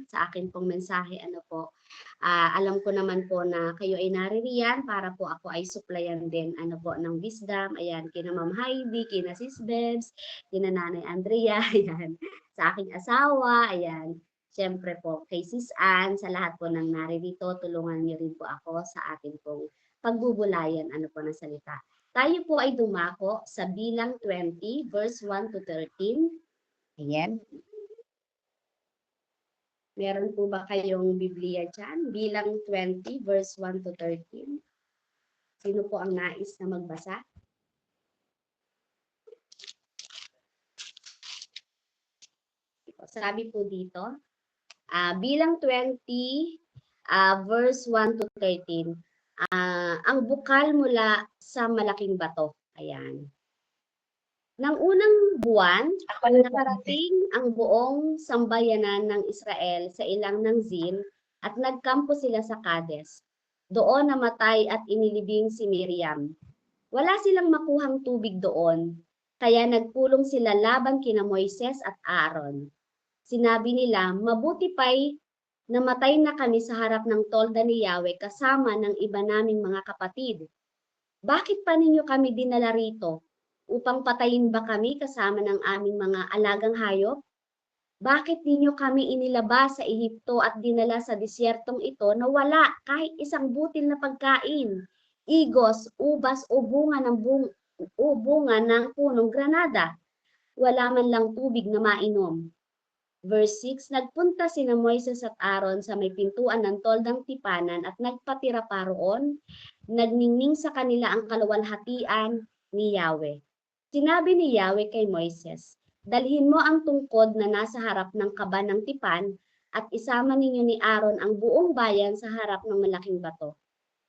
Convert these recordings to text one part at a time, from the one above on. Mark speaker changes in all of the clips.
Speaker 1: sa akin pong mensahe. Ano po, alam ko naman po na kayo ay naririyan para po ako ay supplyan din ano po ng wisdom. Ayan, kina Ma'am Heidi, kina Sis Bebs, kina Nanay Andrea, ayan, sa aking asawa, ayan. Siyempre po kay Sis Ann, sa lahat po ng naririto, tulungan niyo rin po ako sa atin pong pagbubulayan ano po ng salita. Tayo po ay dumako sa bilang 20 verse 1 to 13. Ayan. Meron po ba kayong Biblia dyan? Bilang 20 verse 1 to 13. Sino po ang nais na magbasa? Sabi po dito, bilang 20 verse 1 to 13. Ang bukal mula sa malaking bato. Ayan. Nang unang buwan, nakarating ang buong sambayanan ng Israel sa ilang ng Zin at nagkampo sila sa Kades. Doon namatay at inilibing si Miriam. Wala silang makuhang tubig doon, kaya nagpulong sila laban kina Moises at Aaron. Sinabi nila, mabuti pa'y namatay na kami sa harap ng tolda ni Yahweh kasama ng iba naming mga kapatid. Bakit pa ninyo kami dinala rito? Upang patayin ba kami kasama ng aming mga alagang hayop? Bakit ninyo kami inilabas sa Ehipto at dinala sa disyertong ito na wala kahit isang butil na pagkain, igos, ubas o bunga ng punong granada? Wala man lang tubig na mainom. Verse 6, nagpunta sina Moises at Aaron sa may pintuan ng toldang tipanan at nagpatira pa roon. Nagningning sa kanila ang kaluwalhatian ni Yahweh. Sinabi ni Yahweh kay Moises, dalhin mo ang tungkod na nasa harap ng kaba ng tipan at isama ninyo ni Aaron ang buong bayan sa harap ng malaking bato.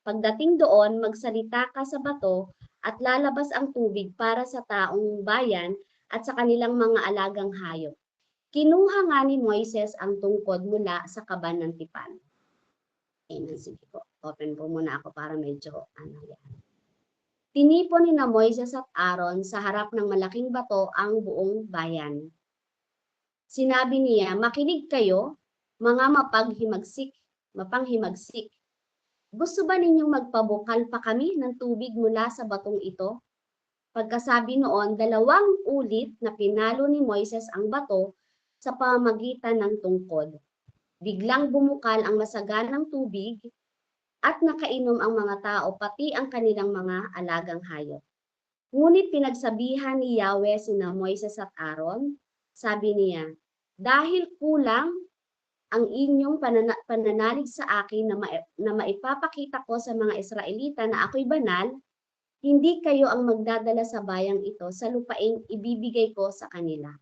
Speaker 1: Pagdating doon, magsalita ka sa bato at lalabas ang tubig para sa taong bayan at sa kanilang mga alagang hayop. Kinuha nga ni Moises ang tungkod mula sa kaban ng tipan. Ayan, sige po. Open po muna ako para medyo yan. Tinipon ni na Moises at Aaron sa harap ng malaking bato ang buong bayan. Sinabi niya, makinig kayo, mga mapanghimagsik. Gusto ba ninyong magpabukal pa kami ng tubig mula sa batong ito? Pagkasabi noon, 2 ulit na pinalo ni Moises ang bato sa pamamagitan ng tungkod. Biglang bumukal ang masaganang tubig at nakainom ang mga tao pati ang kanilang mga alagang hayop. Ngunit pinagsabihan ni Yahweh sina Moises at Aaron, sabi niya, dahil kulang ang inyong pananalig sa akin na maipapakita ko sa mga Israelita na ako'y banal, hindi kayo ang magdadala sa bayang ito sa lupaing ibibigay ko sa kanila.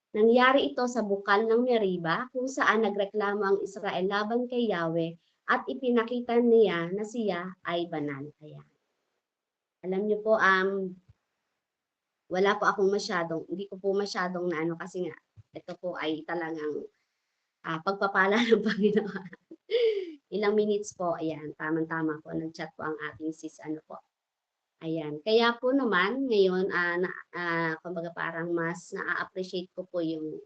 Speaker 1: Nangyari ito sa bukal ng Meriba kung saan nagreklamo ang Israel laban kay Yahweh at ipinakita niya na siya ay banal. Ayan. Alam niyo po, wala po akong hindi ko po masyadong na kasi nga, ito po ay talagang pagpapala ng Panginoon. Ilang minutes po, ayan, tamang-tama po, nag-chat po ang ating sis, po. Ayan. Kaya po naman, ngayon, kumbaga parang mas na-appreciate ko po yung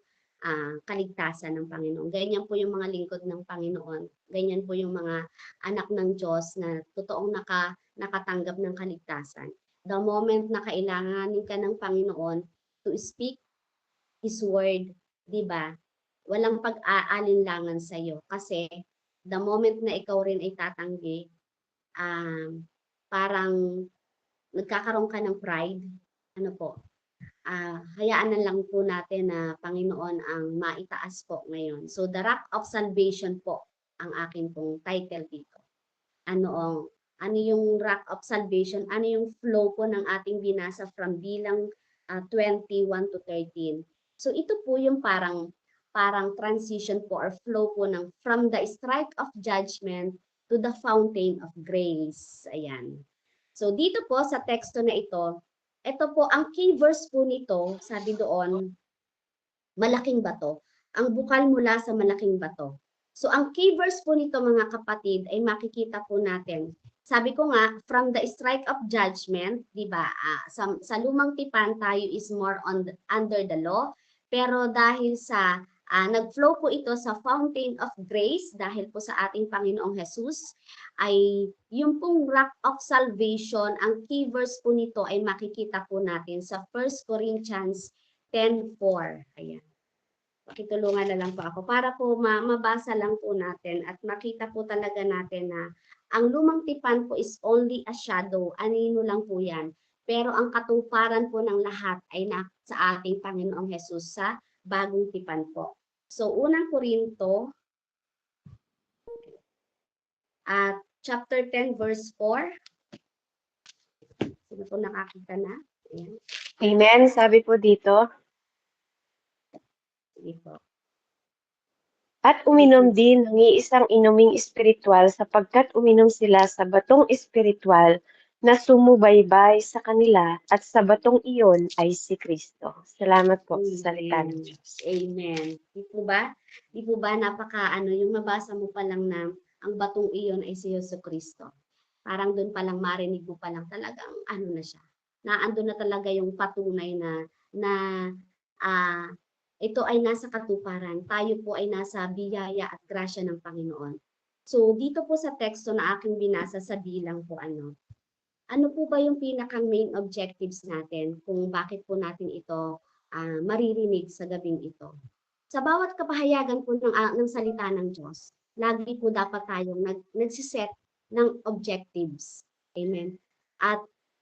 Speaker 1: kaligtasan ng Panginoon. Ganyan po yung mga lingkod ng Panginoon. Ganyan po yung mga anak ng Diyos na totoong nakatanggap ng kaligtasan. The moment na kailanganin ka ng Panginoon to speak His word, di ba? Walang pag-aalinlangan sa iyo. Kasi the moment na ikaw rin ay tatanggi, parang nagkakaroon ka ng pride, hayaan na lang po natin na Panginoon ang maitaas po ngayon. So, the Rock of Salvation po ang akin pong title dito. Ano yung Rock of Salvation? Ano yung flow po ng ating binasa from bilang 21 to 13? So, ito po yung parang transition po or flow po ng from the strike of judgment to the fountain of grace. Ayan. So dito po sa teksto na ito po ang key verse po nito, sabi doon, malaking bato. Ang bukal mula sa malaking bato. So ang key verse po nito mga kapatid ay makikita po natin. Sabi ko nga, from the strike of judgment, di ba? Sa lumang tipan tayo is more under the law. Pero dahil sa Nag-flow po ito sa fountain of grace dahil po sa ating Panginoong Jesus ay yung pong rock of salvation, ang key verse po nito ay makikita po natin sa 1 Corinthians 10:4. Ayan. Pakitulungan na lang po ako para po mabasa lang po natin at makita po talaga natin na ang lumang tipan po is only a shadow. Anino lang po yan. Pero ang katuparan po ng lahat ay sa ating Panginoong Jesus sa bagong tipan po. So, unang Korinto, at chapter 10, verse 4. Sino po nakakita na? Ayan.
Speaker 2: Amen. Sabi po dito,
Speaker 1: Sige po.
Speaker 2: at uminom din ng iisang inuming espiritual sapagkat uminom sila sa batong espiritual na sumubaybay sa kanila at sa batong iyon ay si Kristo. Salamat po sa salita ng Diyos.
Speaker 1: Amen. Di po ba? Di po ba yung mabasa mo pa lang na ang batong iyon ay si Yesu Kristo. Parang doon pa lang marinig mo pa lang talagang na siya. Naandun na talaga yung patunay na ito ay nasa katuparan. Tayo po ay nasa biyaya at grasya ng Panginoon. So dito po sa teksto na aking binasa sa bilang po ano po ba yung pinakang main objectives natin kung bakit po natin ito maririnig sa gabing ito? Sa bawat kapahayagan po ng salita ng Diyos, lagi po dapat tayong nagsiset ng objectives. Amen. At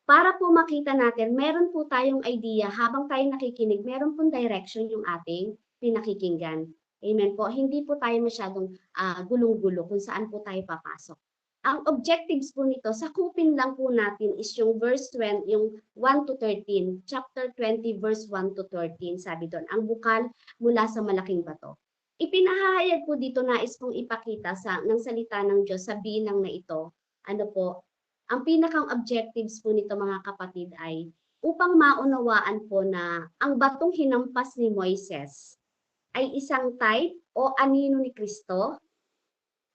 Speaker 1: para po makita natin, meron po tayong idea habang tayo nakikinig, meron pong direction yung ating pinakikinggan. Amen po. Hindi po tayo masyadong gulong-gulo kung saan po tayo papasok. Ang objectives po nito, sakupin lang po natin is yung verse 20, yung 1 to 13, chapter 20, verse 1 to 13, sabi doon, ang bukal mula sa malaking bato. Ipinahayag po dito nais pong ipakita ng salita ng Diyos sa bilang na ito, ang pinakang objectives po nito mga kapatid ay upang maunawaan po na ang batong hinampas ni Moises ay isang type o anino ni Kristo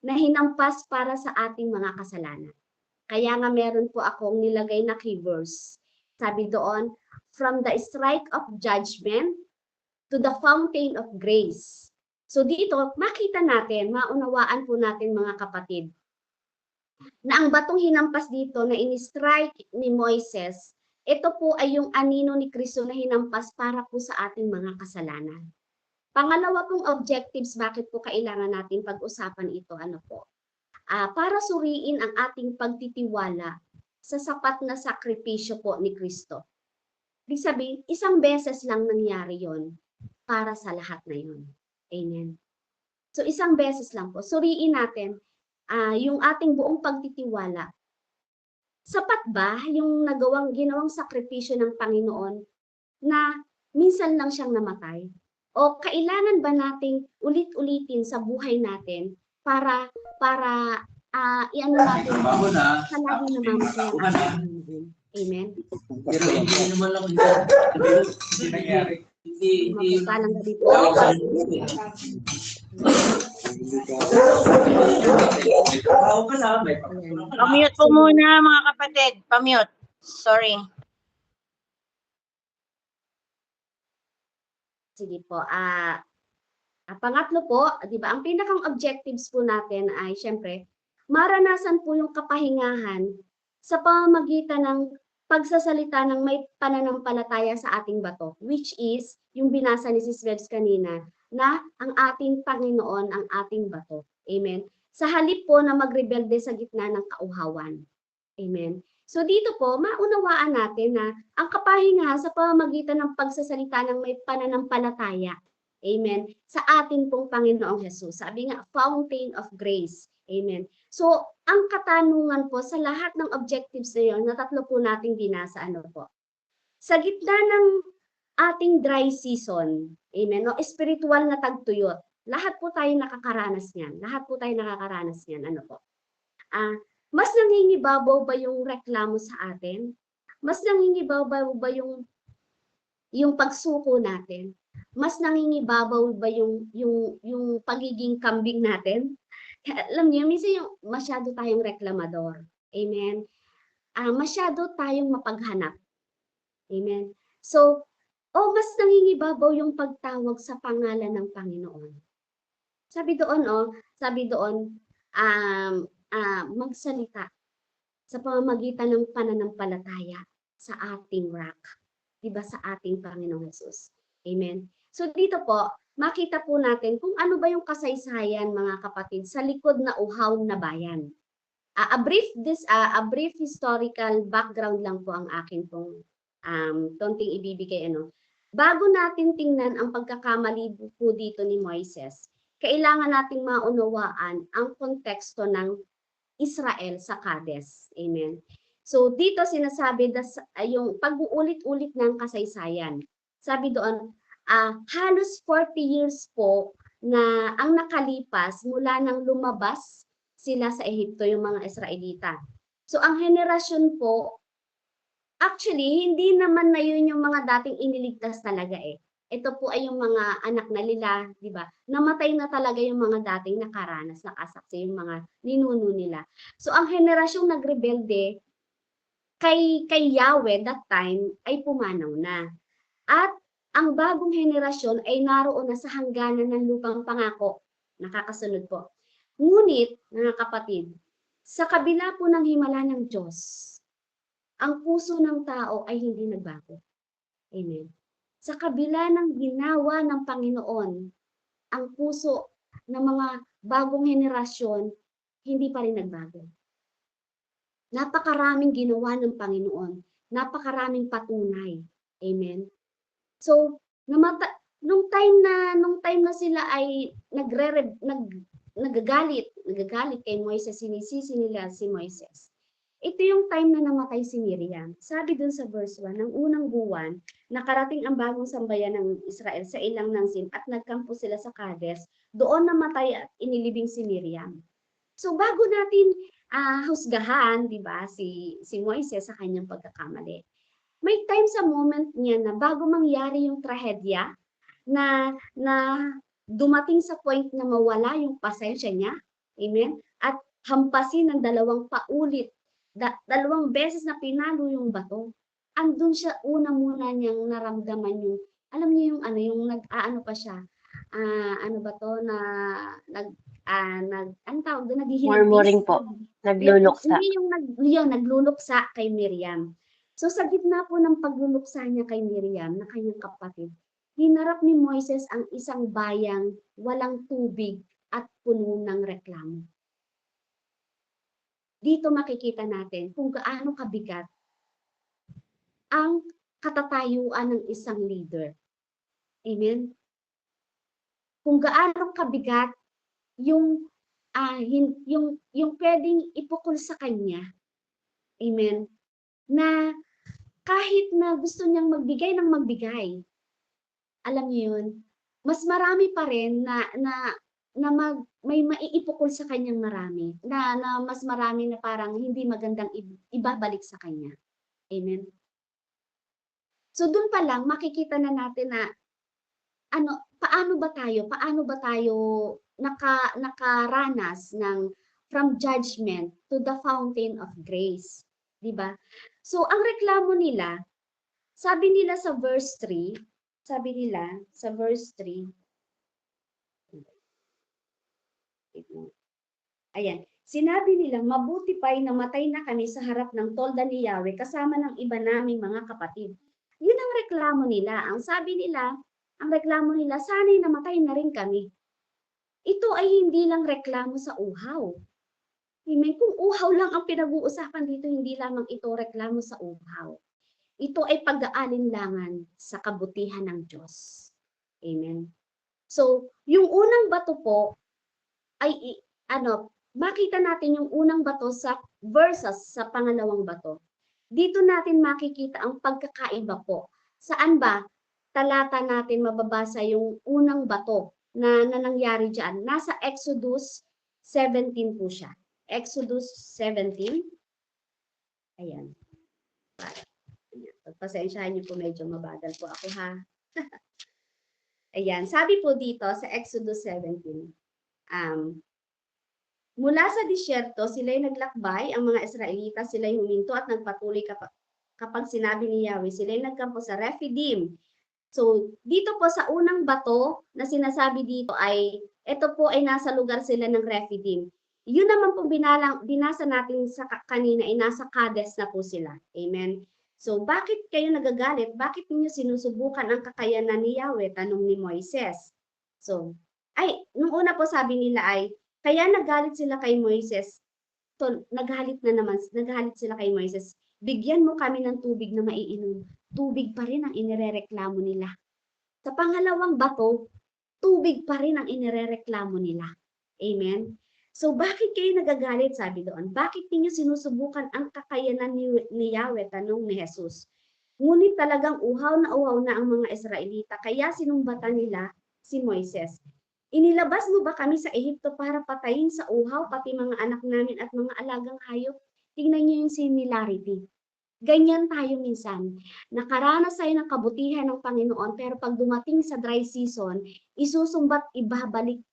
Speaker 1: na hinampas para sa ating mga kasalanan. Kaya nga meron po akong nilagay na keywords. Sabi doon, from the strike of judgment to the fountain of grace. So dito, makita natin, maunawaan po natin mga kapatid, na ang batong hinampas dito na in-strike ni Moises, ito po ay yung anino ni Kristo na hinampas para po sa ating mga kasalanan. Pangalawa pong objectives, bakit po kailangan natin pag-usapan ito, para suriin ang ating pagtitiwala sa sapat na sakripisyo po ni Kristo. Ibig sabihin, isang beses lang nangyari yon para sa lahat na yon. Amen. So isang beses lang po. Suriin natin yung ating buong pagtitiwala. Sapat ba yung ginawang sakripisyo ng Panginoon na minsan lang siyang namatay? O kailangan ba nating ulit-ulitin sa buhay natin para iano natin sa lagi namamatay ang ating Panginoon? Amen?
Speaker 3: Pero hindi naman lang hindi nangyari.
Speaker 1: Mapapalang gabi po.
Speaker 4: Pamute po muna mga kapatid. Pamute. Sorry.
Speaker 1: Sige po. Pangatlo po, di ba, ang pinakang objectives po natin ay syempre, maranasan po yung kapahingahan sa pamamagitan ng pagsasalita ng may pananampalataya sa ating bato, which is yung binasa ni Sis Rebs kanina, na ang ating Panginoon ang ating bato. Amen. Sa halip po na magrebelde sa gitna ng kauhawan. Amen. So dito po, maunawaan natin na ang kapahingahan sa pamamagitan ng pagsasalita ng may pananampalataya. Amen. Sa ating pong Panginoong Jesus. Sabi nga, fountain of grace. Amen. So, ang katanungan po sa lahat ng objectives na yun, na tatlo po nating binasa, sa gitna ng ating dry season, amen, no, spiritual na tagtuyot, lahat po tayo nakakaranas niyan. Lahat po tayo nakakaranas niyan. Mas nangingibabaw ba yung reklamo sa atin? Mas nangingibabaw ba yung pagsuko natin? Mas nangingibabaw ba yung pagiging kambing natin? Alam niyo, minsan yung masyado tayong reklamador. Amen. Masyado tayong mapaghanap. Amen. So, o mas nangingibabaw yung pagtawag sa pangalan ng Panginoon? Sabi doon, magsalita sa pamamagitan ng pananampalataya sa ating rock, 'di ba, sa ating Panginoong Hesus. Amen. So dito po, makita po natin kung ano ba yung kasaysayan, mga kapatid, sa likod na uhaw na bayan. A brief historical background lang po ang akin pong konting ibibigay Bago natin tingnan ang pagkakamali po dito ni Moises, kailangan nating maunawaan ang konteksto ng Israel sa Kades. Amen. So dito sinasabi yung pag-uulit-ulit ng kasaysayan. Sabi doon, halos 40 years po na ang nakalipas mula nang lumabas sila sa Ehipto, yung mga Israelita. So ang henerasyon po, actually, hindi naman na yun yung mga dating iniligtas talaga eh. Ito po ay yung mga anak na nila, di ba? Namatay na talaga yung mga dating nakaranas, nakasaksi, yung mga ninuno nila. So ang henerasyong nagrebelde kay Yahweh that time ay pumanaw na. At ang bagong henerasyon ay naroon na sa hangganan ng lupang pangako. Nakakasunod po. Ngunit, mga kapatid, sa kabila po ng himala ng Diyos, ang puso ng tao ay hindi nagbago. Amen. Sa kabila ng ginawa ng Panginoon, ang puso ng mga bagong henerasyon hindi pa rin nagbago. Napakaraming ginawa ng Panginoon. Napakaraming patunay. Amen. So, nung time na sila ay nagagalit kay Moises, sinisisi nila si Moises. Ito yung time na namatay si Miriam. Sabi dun sa verse 1, ng unang buwan, nakarating ang bagong sambayan ng Israel sa ilang ng Zin at nagkampo sila sa Kades. Doon namatay at inilibing si Miriam. So bago natin husgahan, di ba, si Moises sa kanyang pagkakamali, may time sa moment niya na bago mangyari yung trahedya, na dumating sa point na mawala yung pasensya niya, amen, at hampasin ng dalawang beses na pinalo yung bato. Andun siya muna niyang naramdaman yung, alam niyo yung yung nag-aano pa siya, ang tawag doon,
Speaker 2: Murmuring po. Nagluluksa.
Speaker 1: Hindi yung nagluluksa kay Miriam. So sa gitna po ng pagluluksa niya kay Miriam na kanyang kapatid, hinarap ni Moises ang isang bayang walang tubig at puno ng reklamo. Dito makikita natin kung gaano kabigat ang katatayuan ng isang leader. Amen? Kung gaano kabigat yung pwedeng ipukol sa kanya. Amen? Na kahit na gusto niyang magbigay ng magbigay, alam niyo yun, mas marami pa rin may maiipukol sa kanyang marami, na mas marami na parang hindi magandang ibabalik sa kanya. Amen? So doon pa lang makikita na natin na paano ba tayo nakaranas ng from judgment to the fountain of grace, 'di ba? So ang reklamo nila, sabi nila sa verse 3, ayan, sinabi nila, mabuti pa'y namatay na kami sa harap ng tolda ni Yahweh kasama ng iba naming mga kapatid. Yun ang reklamo nila. Ang reklamo nila, sana'y namatay na rin kami. Ito ay hindi lang reklamo sa uhaw. Amen. Kung uhaw lang ang pinag-uusapan dito, hindi lamang ito reklamo sa uhaw. Ito ay pag-aalinlangan sa kabutihan ng Diyos. Amen. So, yung unang bato po ay makita natin yung unang bato versus sa pangalawang bato. Dito natin makikita ang pagkakaiba po. Saan ba talata natin mababasa yung unang bato na nangyari dyan? Nasa Exodus 17 po siya. Exodus 17. Ayan. Pasensyahan niyo po, medyo mabagal po ako ha. Ayan, sabi po dito sa Exodus 17, mula sa disyerto, sila'y naglakbay, ang mga Israelita, sila'y huminto at nagpatuloy kapag sinabi ni Yahweh, sila'y nagkampo sa Rephidim, So, dito po sa unang bato na sinasabi dito ay, ito po ay nasa lugar sila ng Rephidim. Yun naman po binasa natin sa kanina ay nasa Kades na po sila. Amen. So, bakit kayo nagagalit? Bakit niyo sinusubukan ang kakayanan ni Yahweh? Tanong ni Moises. So, nung una po sabi nila ay, kaya nagalit sila kay Moises. So, nagalit sila kay Moises. Bigyan mo kami ng tubig na maiinom. Tubig pa rin ang inirereklamo nila. Sa pangalawang bato, tubig pa rin ang inirereklamo nila. Amen? So, bakit kayo nagagalit? Sabi doon. Bakit ninyo sinusubukan ang kakayanan ni Yahweh? Tanong ni Jesus. Ngunit talagang uhaw na ang mga Israelita, kaya sinumbatan nila si Moises. Inilabas mo ba kami sa Ehipto para patayin sa uhaw pati mga anak namin at mga alagang hayop? Tingnan niyo yung similarity. Ganyan tayo minsan. Nakaranas tayo ng kabutihan ng Panginoon, pero pag dumating sa dry season, isusumbat, ibabalik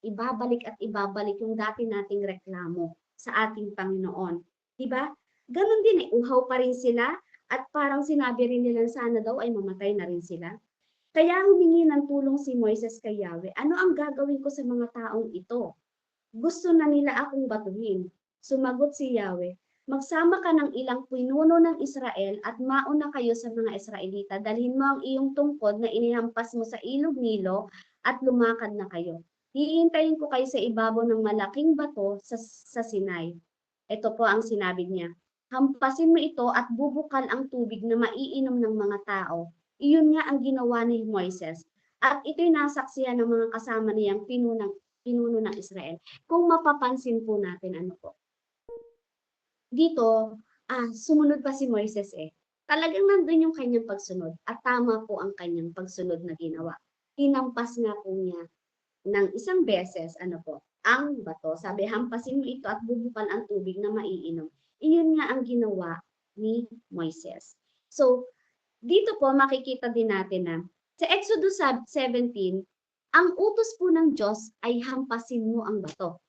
Speaker 1: at ibabalik yung dati nating reklamo sa ating Panginoon. Diba? Ganon din uhaw pa rin sila at parang sinabi rin nila sana daw ay mamatay na rin sila. Kaya humingi ng tulong si Moises kay Yahweh. Ano ang gagawin ko sa mga taong ito? Gusto na nila akong batuhin. Sumagot si Yahweh, magsama ka ng ilang pinuno ng Israel at mauna kayo sa mga Israelita. Dalhin mo ang iyong tungkod na inihampas mo sa ilog Nilo at lumakad na kayo. Hihintayin ko kayo sa ibabaw ng malaking bato sa Sinai. Ito po ang sinabi niya. Hampasin mo ito at bubukal ang tubig na maiinom ng mga tao. Iyon nga ang ginawa ni Moises. At ito'y nasaksihan ng mga kasama niyang pinuno ng Israel. Kung mapapansin po natin, ano po, dito, sumunod pa si Moises eh. Talagang nandun yung kanyang pagsunod at tama po ang kanyang pagsunod na ginawa. Hinampas nga po niya ng isang beses, ano po, ang bato. Sabi, hampasin mo ito at bubukal ang tubig na maiinom. Iyon nga ang ginawa ni Moises. So, dito po makikita din natin na sa Exodus 17, ang utos po ng Diyos ay hampasin mo ang bato.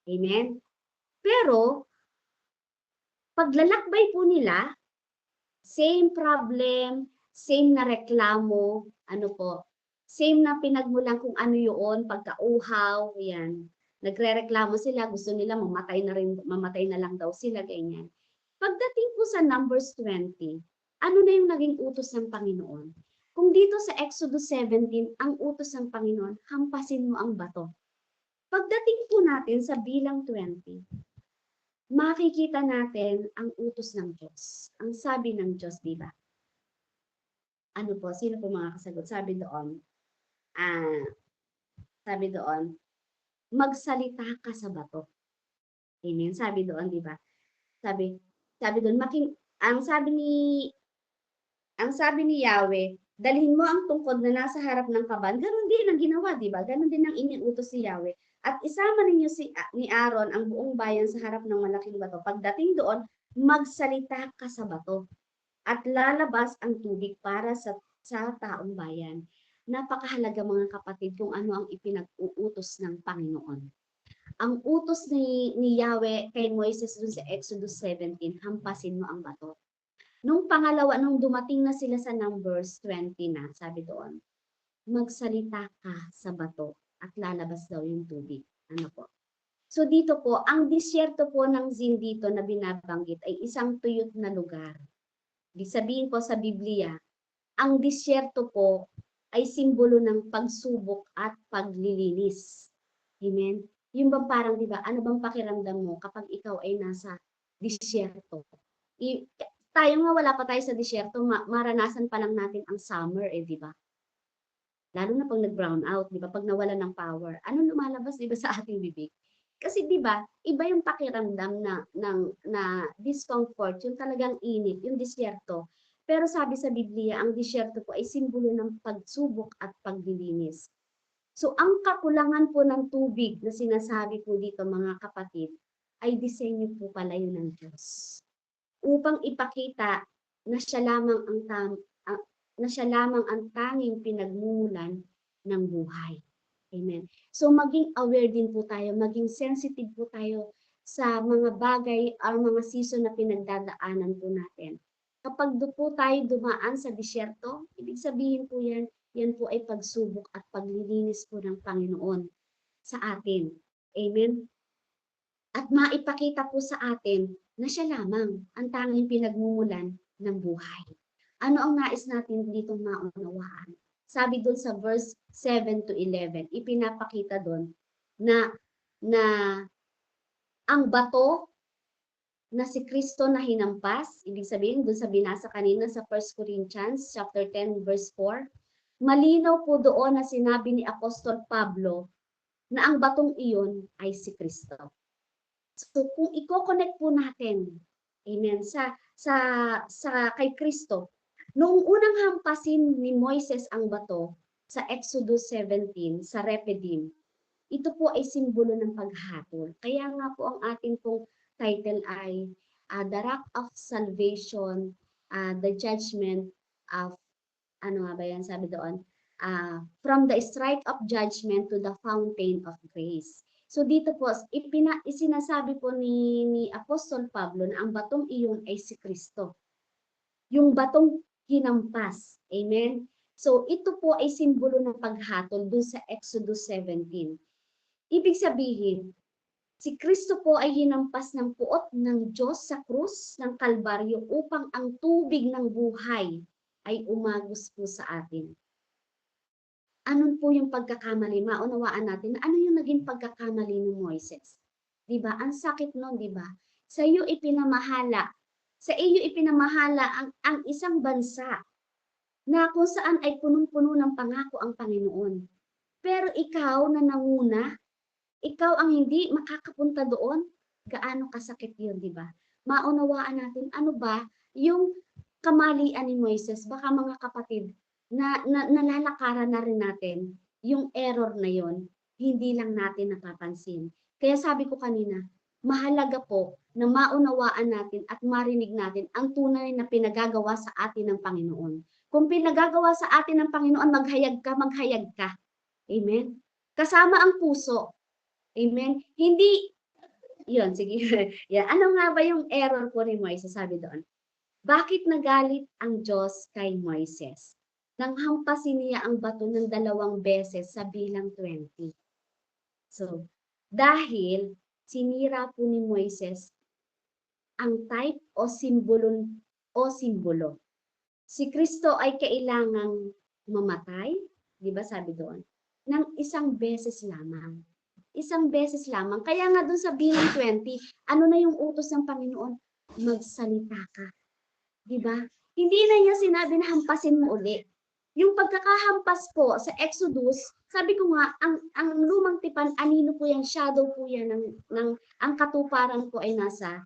Speaker 1: Amen? Pero, paglalakbay po nila, same problem, same na reklamo, ano po, same na pinagmulan kung ano yun, pagkauhaw, yan. Nagrereklamo sila, gusto nila mamatay na lang daw sila, ganyan. Pagdating po sa Numbers 20, ano na yung naging utos ng Panginoon? Kung dito sa Exodus 17, ang utos ng Panginoon, hampasin mo ang bato. Pagdating po natin sa bilang 20, makikita natin ang utos ng Diyos. Ang sabi ng Diyos, di ba? Ano po, sino po mga kasagot? Sabi doon, magsalita ka sa bato. Amen. Sabi doon, di ba? Sabi doon, ang sabi ni Yahweh, dalhin mo ang tungkod na nasa harap ng kaban. Ganon din ang ginawa, di ba? Ganon din ang iniutos si Yahweh. At isama ninyo ni Aaron ang buong bayan sa harap ng malaking bato. Pagdating doon, magsalita ka sa bato at lalabas ang tubig para sa taong bayan. Napakahalaga mga kapatid kung ano ang ipinag-uutos ng Panginoon. Ang utos ni Yahweh kay Moises dun sa Exodus 17, hampasin mo ang bato. Nung pangalawa, nung dumating na sila sa Numbers 20 na, sabi doon, magsalita ka sa bato at lalabas daw yung tubig. Ano po? So dito po, ang disyerto po ng Zin dito na binabanggit ay isang tuyot na lugar. Ibig sabihin po sa Biblia, ang disyerto po ay simbolo ng pagsubok at paglilinis. Amen? Yung bang parang, di ba, ano bang pakiramdam mo kapag ikaw ay nasa disyerto? Tayo nga wala pa tayo sa disyerto, maranasan pa lang natin ang summer di ba? Lalo na pag nag-brown out, di ba? Pag nawala ng power, ano lumalabas, di ba, sa ating bibig? Kasi di ba, iba yung pakiramdam na discomfort, yung talagang init, yung disyerto. Pero sabi sa Biblia, ang disyerto po ay simbolo ng pagsubok at paglilinis. So ang kakulangan po ng tubig na sinasabi po dito mga kapatid, ay disenyo po pala yun ng Diyos. Upang ipakita na siya lamang ang tanging pinagmumulan ng buhay. Amen. So maging aware din po tayo, maging sensitive po tayo sa mga bagay o mga season na pinagdadaanan po natin. Kapag po tayo dumaan sa disyerto, ibig sabihin po yan, Yan po ay pagsubok at paglilinis po ng Panginoon sa atin. Amen? At maipakita po sa atin na siya lamang ang tanging pinagmumulan ng buhay. Ano ang nais natin ditong maunawaan? Sabi doon sa verse 7 to 11, ipinapakita doon na ang bato na si Kristo na hinampas, ibig sabihin doon sa binasa kanina sa 1 Corinthians chapter 10 verse 4, malinaw po doon na sinabi ni Apostol Pablo na ang batong iyon ay si Kristo. So kung i-connect po natin, amen, sa kay Kristo, noong unang hampasin ni Moises ang bato sa Exodus 17 sa Rephidim, ito po ay simbolo ng paghatol. Kaya nga po ang ating pong title ay The Rock of Salvation, the Judgment of, ano nga ba yan sabi doon? From the strike of judgment to the fountain of grace. So dito po, isinasabi po ni Apostol Pablo na ang batong iyon ay si Kristo. Yung batong hinampas. Amen? So ito po ay simbolo ng paghatol dun sa Exodus 17. Ibig sabihin, si Kristo po ay hinampas ng puot ng Diyos sa krus ng Kalbaryo upang ang tubig ng buhay ay umagos po sa atin. Ano po yung pagkakamali? Maunawaan natin na ano yung naging pagkakamali ni Moises. Diba? Ang sakit nun, diba? Sa iyo ipinamahala. Sa iyo ipinamahala ang isang bansa na kung saan ay punong-puno ng pangako ang Panginoon. Pero ikaw na nanguna, ikaw ang hindi makakapunta doon, gaano kasakit yun, di ba? Maunawaan natin, ano ba yung kamalian ni Moises? Baka mga kapatid, nalalakaran na rin natin yung error na yon, hindi lang natin napapansin. Kaya sabi ko kanina, mahalaga po na maunawaan natin at marinig natin ang tunay na pinagagawa sa atin ng Panginoon. Kung pinagagawa sa atin ng Panginoon, maghayag ka, maghayag ka. Amen? Kasama ang puso. Amen? Hindi, yun, sige. Yan. Ano nga ba yung error po ni Moises? Sabi doon, bakit nagalit ang Diyos kay Moises? Nang hampasin niya ang bato ng 2 beses sa bilang 20. So, dahil sinira po ni Moises ang type o simbolo. Si Kristo ay kailangang mamatay, di ba sabi doon, ng isang beses lamang. Isang beses lamang. Kaya nga doon sa bilang 20, ano na yung utos ng Panginoon? Magsalita ka. Di ba? Hindi na niya sinabi na hampasin mo uli. Yung pagkakahampas po sa Exodus, sabi ko nga, ang lumang tipan, anino po yan, shadow po yan, ang katuparan po ay nasa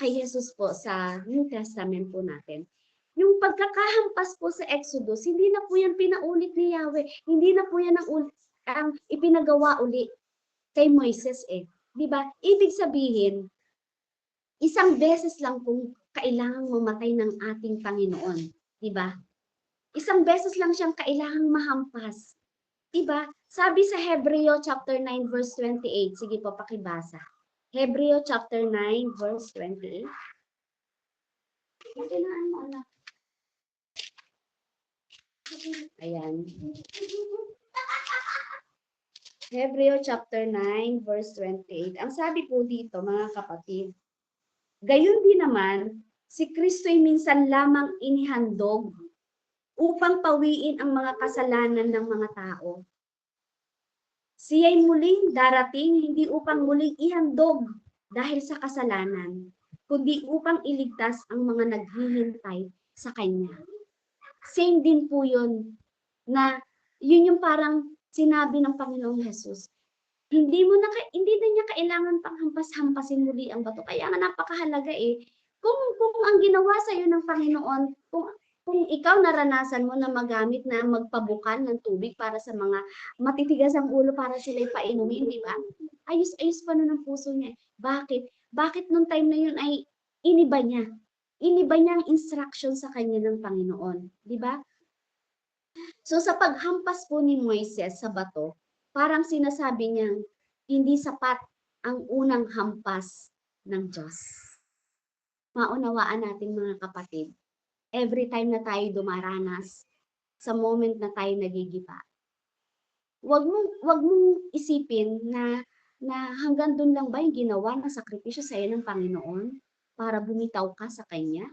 Speaker 1: kay Jesus po sa New Testament po natin. Yung pagkakahampas po sa Exodus, hindi na po yan pinaulit ni Yahweh. Hindi na po yan ang ipinagawa uli kay Moises eh. Di ba? Ibig sabihin, isang beses lang kung kailangang mamatay ng ating Panginoon. Di ba? Isang beses lang siyang kailangang mahampas. Di ba? Sabi sa Hebreo chapter 9 verse 28. Sige po, pakibasa. Hebreo chapter 9 verse 28. Ayan. Hebreo chapter 9 verse 28. Ang sabi po dito, mga kapatid, gayon din naman, si Kristo'y minsan lamang inihandog upang pawiin ang mga kasalanan ng mga tao. Siya'y muling darating hindi upang muling ihandog dahil sa kasalanan, kundi upang iligtas ang mga naghihintay sa Kanya. Same din po yun, na yun yung parang sinabi ng Panginoong Jesus. Hindi na niya kailangan panghampas-hampasin muli ang bato. Kaya nga napakahalaga eh. Kung ang ginawa sa iyo ng Panginoon, kung ikaw naranasan mo na magamit na magpabukan ng tubig para sa mga matitigas ang ulo para sila'y painumin, di ba? Ayos pa nun ang puso niya. Bakit? Bakit nung time na yun ay iniba niya? Iniba niya ang instruction sa kanya ng Panginoon. Di ba? So sa paghampas po ni Moises sa bato, parang sinasabi niyang hindi sapat ang unang hampas ng Diyos. Maunawaan natin mga kapatid, every time na tayo dumaranas sa moment na tayo nagigiba. Wag mong isipin na hanggang dun lang ba yung ginawa ng sakripisyo sa'yo ng Panginoon para bumitaw ka sa Kanya?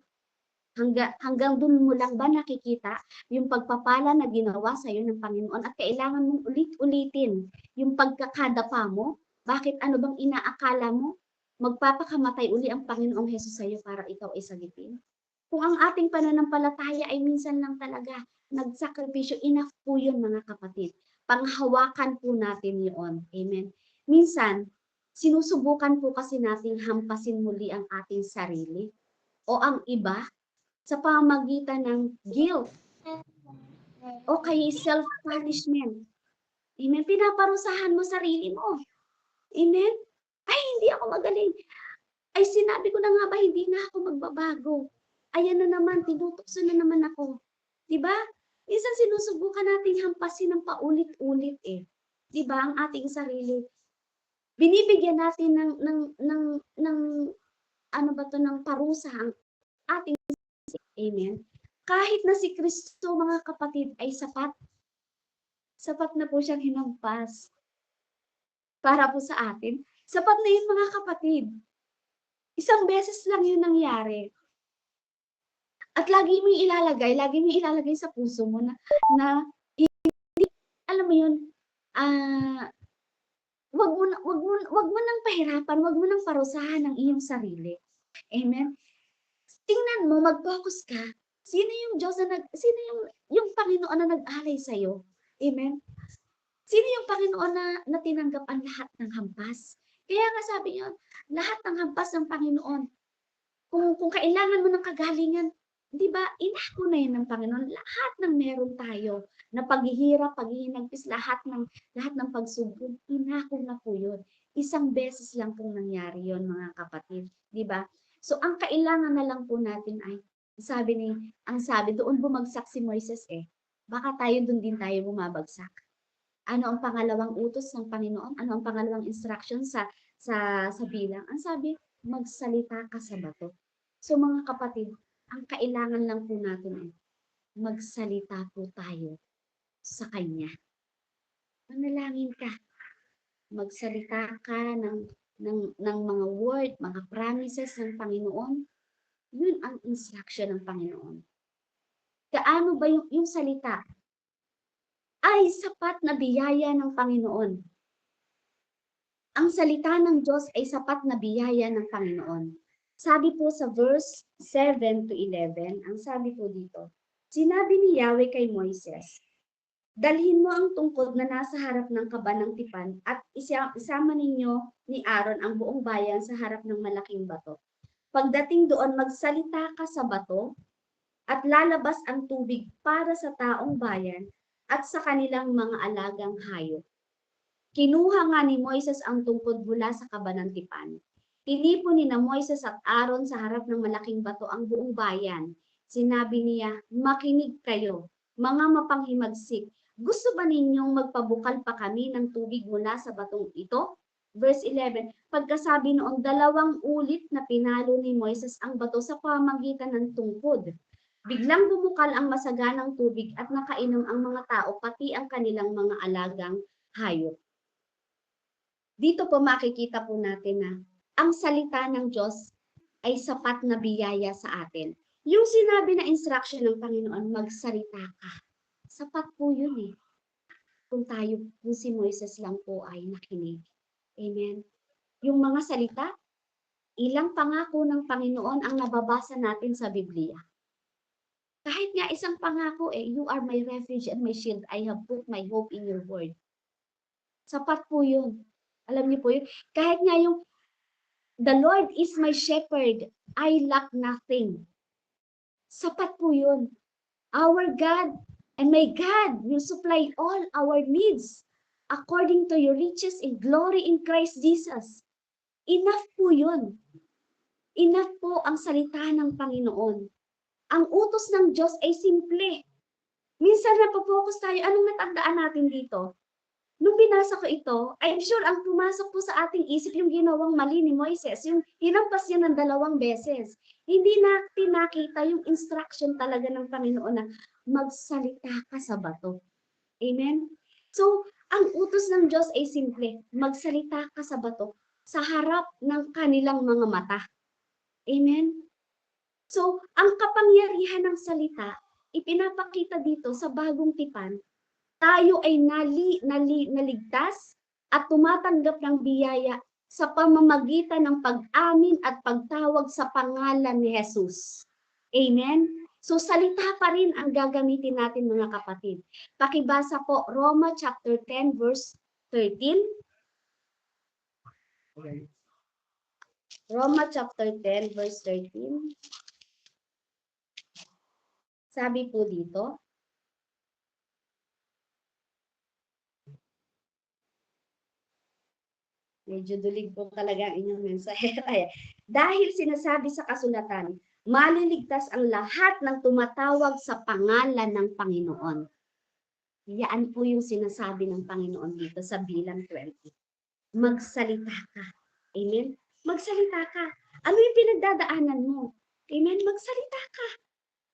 Speaker 1: Hanggang dun mo lang ba nakikita yung pagpapala na ginawa sa'yo ng Panginoon at kailangan mong ulit-ulitin yung pagkakadapa mo? Bakit ano bang inaakala mo? Magpapakamatay uli ang Panginoong Hesus sa'yo para ikaw ay sagipin? Kung ang ating pananampalataya ay minsan lang talaga nagsakripisyo, enough po yun mga kapatid. Panghawakan po natin yun. Amen. Minsan, sinusubukan po kasi nating hampasin muli ang ating sarili o ang iba sa pamagitan ng guilt o kay self-punishment. Amen. Pinaparusahan mo sarili mo. Amen. Ay, hindi ako magaling. Ay, sinabi ko na nga ba, hindi na ako magbabago. Ayan na naman, tinutukso na naman ako. Diba? Minsan sinusubukan nating hampasin ng paulit-ulit eh. Diba? Ang ating sarili. Binibigyan natin ng ano ba to, ng parusa ang ating sarili. Amen. Kahit na si Kristo, mga kapatid, ay sapat. Sapat na po siyang hinampas para po sa atin. Sapat na yun, mga kapatid. Isang beses lang yun nangyari. At lagi mo ilalagay sa puso mo na hindi, alam mo yun, wag mo nang pahirapan, wag mo nang parusahan ang iyong sarili. Amen. Tingnan mo, mag-focus ka. Sino yung Diyos sino yung Panginoon na nag-alay sa iyo? Amen. Sino yung Panginoon na tinanggap ang lahat ng hampas? Kaya nga sabi niyo, lahat ng hampas ng Panginoon. Kung kailangan mo ng kagalingan, di ba, inako na yun ng Panginoon. Lahat ng meron tayo, na paghihirap, paghihinagpis, lahat ng pagsubok, inako na po yun. Isang beses lang pong nangyari yun, mga kapatid. Di ba? So, ang kailangan na lang po natin ay, ang sabi, doon bumagsak si Moises eh. Baka tayo doon din tayo bumabagsak. Ano ang pangalawang utos ng Panginoon? Ano ang pangalawang instruction sa bilang? Ang sabi, magsalita ka sa bato. So mga kapatid, ang kailangan lang po natin ay magsalita po tayo sa Kanya. Manalangin ka. Magsalita ka ng mga word, mga promises ng Panginoon. Yun ang instruction ng Panginoon. Kaano ba yung salita? Ay sapat na biyaya ng Panginoon. Ang salita ng Diyos ay sapat na biyaya ng Panginoon. Sabi po sa verse 7 to 11, ang sabi po dito, sinabi ni Yahweh kay Moises, dalhin mo ang tungkod na nasa harap ng kaba ng tipan at isama ninyo ni Aaron ang buong bayan sa harap ng malaking bato. Pagdating doon, magsalita ka sa bato at lalabas ang tubig para sa taong bayan at sa kanilang mga alagang hayop. Kinuha nga ni Moises ang tungkod mula sa kaba ng tipan. Tinipon ni na Moises at Aaron sa harap ng malaking bato ang buong bayan. Sinabi niya, makinig kayo, mga mapanghimagsik. Gusto ba ninyong magpabukal pa kami ng tubig mula sa batong ito? Verse 11, pagkasabi noong 2 ulit na pinalo ni Moises ang bato sa pamagitan ng tungkod. Biglang bumukal ang masaganang tubig at nakainom ang mga tao, pati ang kanilang mga alagang hayop. Dito po makikita po natin na ang salita ng Diyos ay sapat na biyaya sa atin. Yung sinabi na instruction ng Panginoon, magsalita ka. Sapat po yun eh. Kung si Moises lang po ay nakinig. Amen. Yung mga salita, ilang pangako ng Panginoon ang nababasa natin sa Biblia. Kahit nga isang pangako you are my refuge and my shield. I have put my hope in your word. Sapat po yun. Alam niyo po yun. Kahit nga yung the Lord is my shepherd, I lack nothing. Sapat po yun. Our God and my God will supply all our needs according to your riches in glory in Christ Jesus. Enough po yun. Enough po ang salita ng Panginoon. Ang utos ng Diyos ay simple. Minsan napofocus tayo, anong natandaan natin dito? Nung binasa ko ito, I'm sure ang pumasok po sa ating isip yung ginawang mali ni Moises, yung hinampas niya ng 2 beses. Hindi natin nakita yung instruction talaga ng Panginoon na magsalita ka sa bato. Amen? So, ang utos ng Diyos ay simple, magsalita ka sa bato sa harap ng kanilang mga mata. Amen? So, ang kapangyarihan ng salita, ipinapakita dito sa bagong tipan, tayo ay naligtas at tumatanggap ng biyaya sa pamamagitan ng pag-amin at pagtawag sa pangalan ni Jesus. Amen? So salita pa rin ang gagamitin natin mga kapatid. Pakibasa po Roma chapter 10 verse 13. Roma chapter 10 verse 13. Sabi po dito, medyo dulig po talaga ang inyong mensahe. Dahil sinasabi sa kasulatan, maliligtas ang lahat ng tumatawag sa pangalan ng Panginoon. Yan po yung sinasabi ng Panginoon dito sa bilang 20. Magsalita ka. Amen? Magsalita ka. Ano yung pinagdadaanan mo? Amen? Magsalita ka.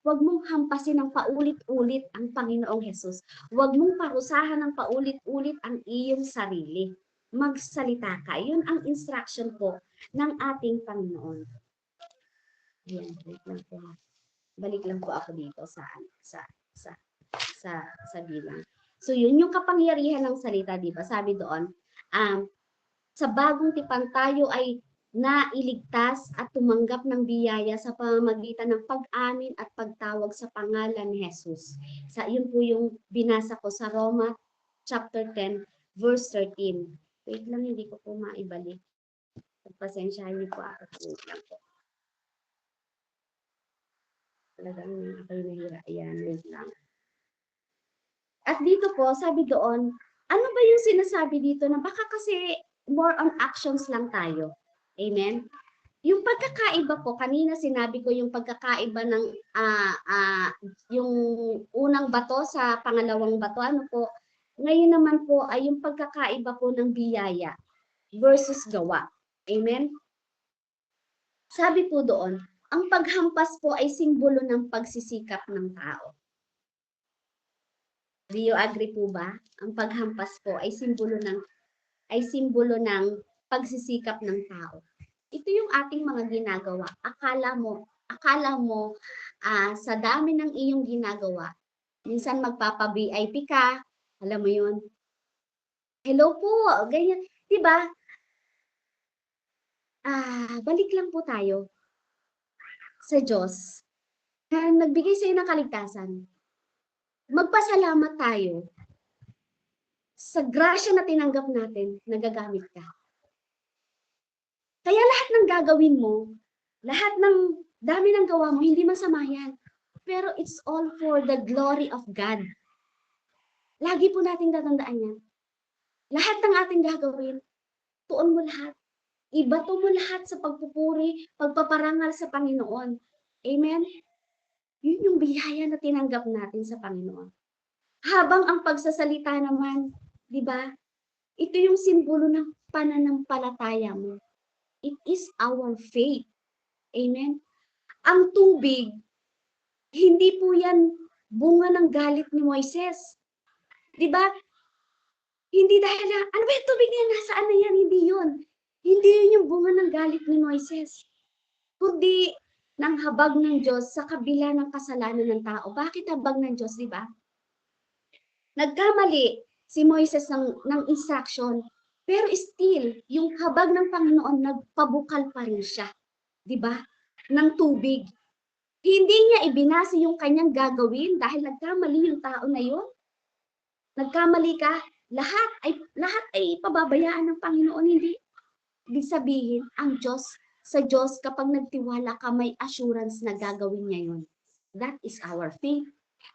Speaker 1: Huwag mong hampasin ng paulit-ulit ang Panginoong Jesus. Huwag mong parusahan ng paulit-ulit ang iyong sarili. Magsalita ka. Yun ang instruction po ng ating Panginoon. Ayan, balik lang po. Balik lang po ako dito sa bilang. So yun yung kapangyarihan ng salita, di ba? Sabi doon, sa bagong tipan tayo ay nailigtas at tumanggap ng biyaya sa pamamagitan ng pag-amin at pagtawag sa pangalan ni Jesus. Yun po yung binasa ko sa Roma chapter 10 verse 13. Wait lang, hindi ko po maibalik. Pagpasensyahan niyo po ako. Wait lang po. Talagang ako'y nahira. Ayan, wait lang. At dito po, sabi doon, ano ba yung sinasabi dito na baka kasi more on actions lang tayo. Amen? Yung pagkakaiba po, kanina sinabi ko yung pagkakaiba ng yung unang bato sa pangalawang bato. Ano po? Ngayon naman po ay yung pagkakaiba po ng biyaya versus gawa. Amen? Sabi po doon, ang paghampas po ay simbolo ng pagsisikap ng tao. Do you agree po ba? Ang paghampas po ay simbolo ng pagsisikap ng tao. Ito yung ating mga ginagawa. Akala mo sa dami ng iyong ginagawa, minsan magpapa-VIP ka, alam mo yun. Hello po, ganyan. 'Di ba? Balik lang po tayo sa Diyos na nagbigay sa iyo ng kaligtasan. Magpasalamat tayo sa grasya na tinanggap natin, nagagamit ka. Kaya lahat ng gagawin mo, lahat ng dami ng gawa mo, hindi masama yan. Pero it's all for the glory of God. Lagi po nating tatandaan yan. Lahat ng ating gagawin, tuon mo lahat. Ibato mo lahat sa pagpupuri, pagpaparangal sa Panginoon. Amen? Yun yung biyaya na tinanggap natin sa Panginoon. Habang ang pagsasalita naman, di ba? Ito yung simbolo ng pananampalataya mo. It is our faith. Amen? Ang tubig, hindi po yan bunga ng galit ni Moises. Di ba? Hindi dahil na, ano ba yung tubig na yan? Nasaan na yan? Hindi yun. Hindi yun yung bunga ng galit ni Moises. Kundi ng habag ng Diyos sa kabila ng kasalanan ng tao. Bakit habag ng Diyos, di ba? Nagkamali si Moises ng instruction, pero still, yung habag ng Panginoon, nagpabukal pa rin siya. Di ba? Ng tubig. Hindi niya ibinase yung kanyang gagawin dahil nagkamali yung tao na yun. Nagkamali ka, lahat ay pababayaan ng Panginoon, hindi. Ibig sabihin, sa Diyos, kapag nagtiwala ka, may assurance na gagawin niya yun. That is our faith.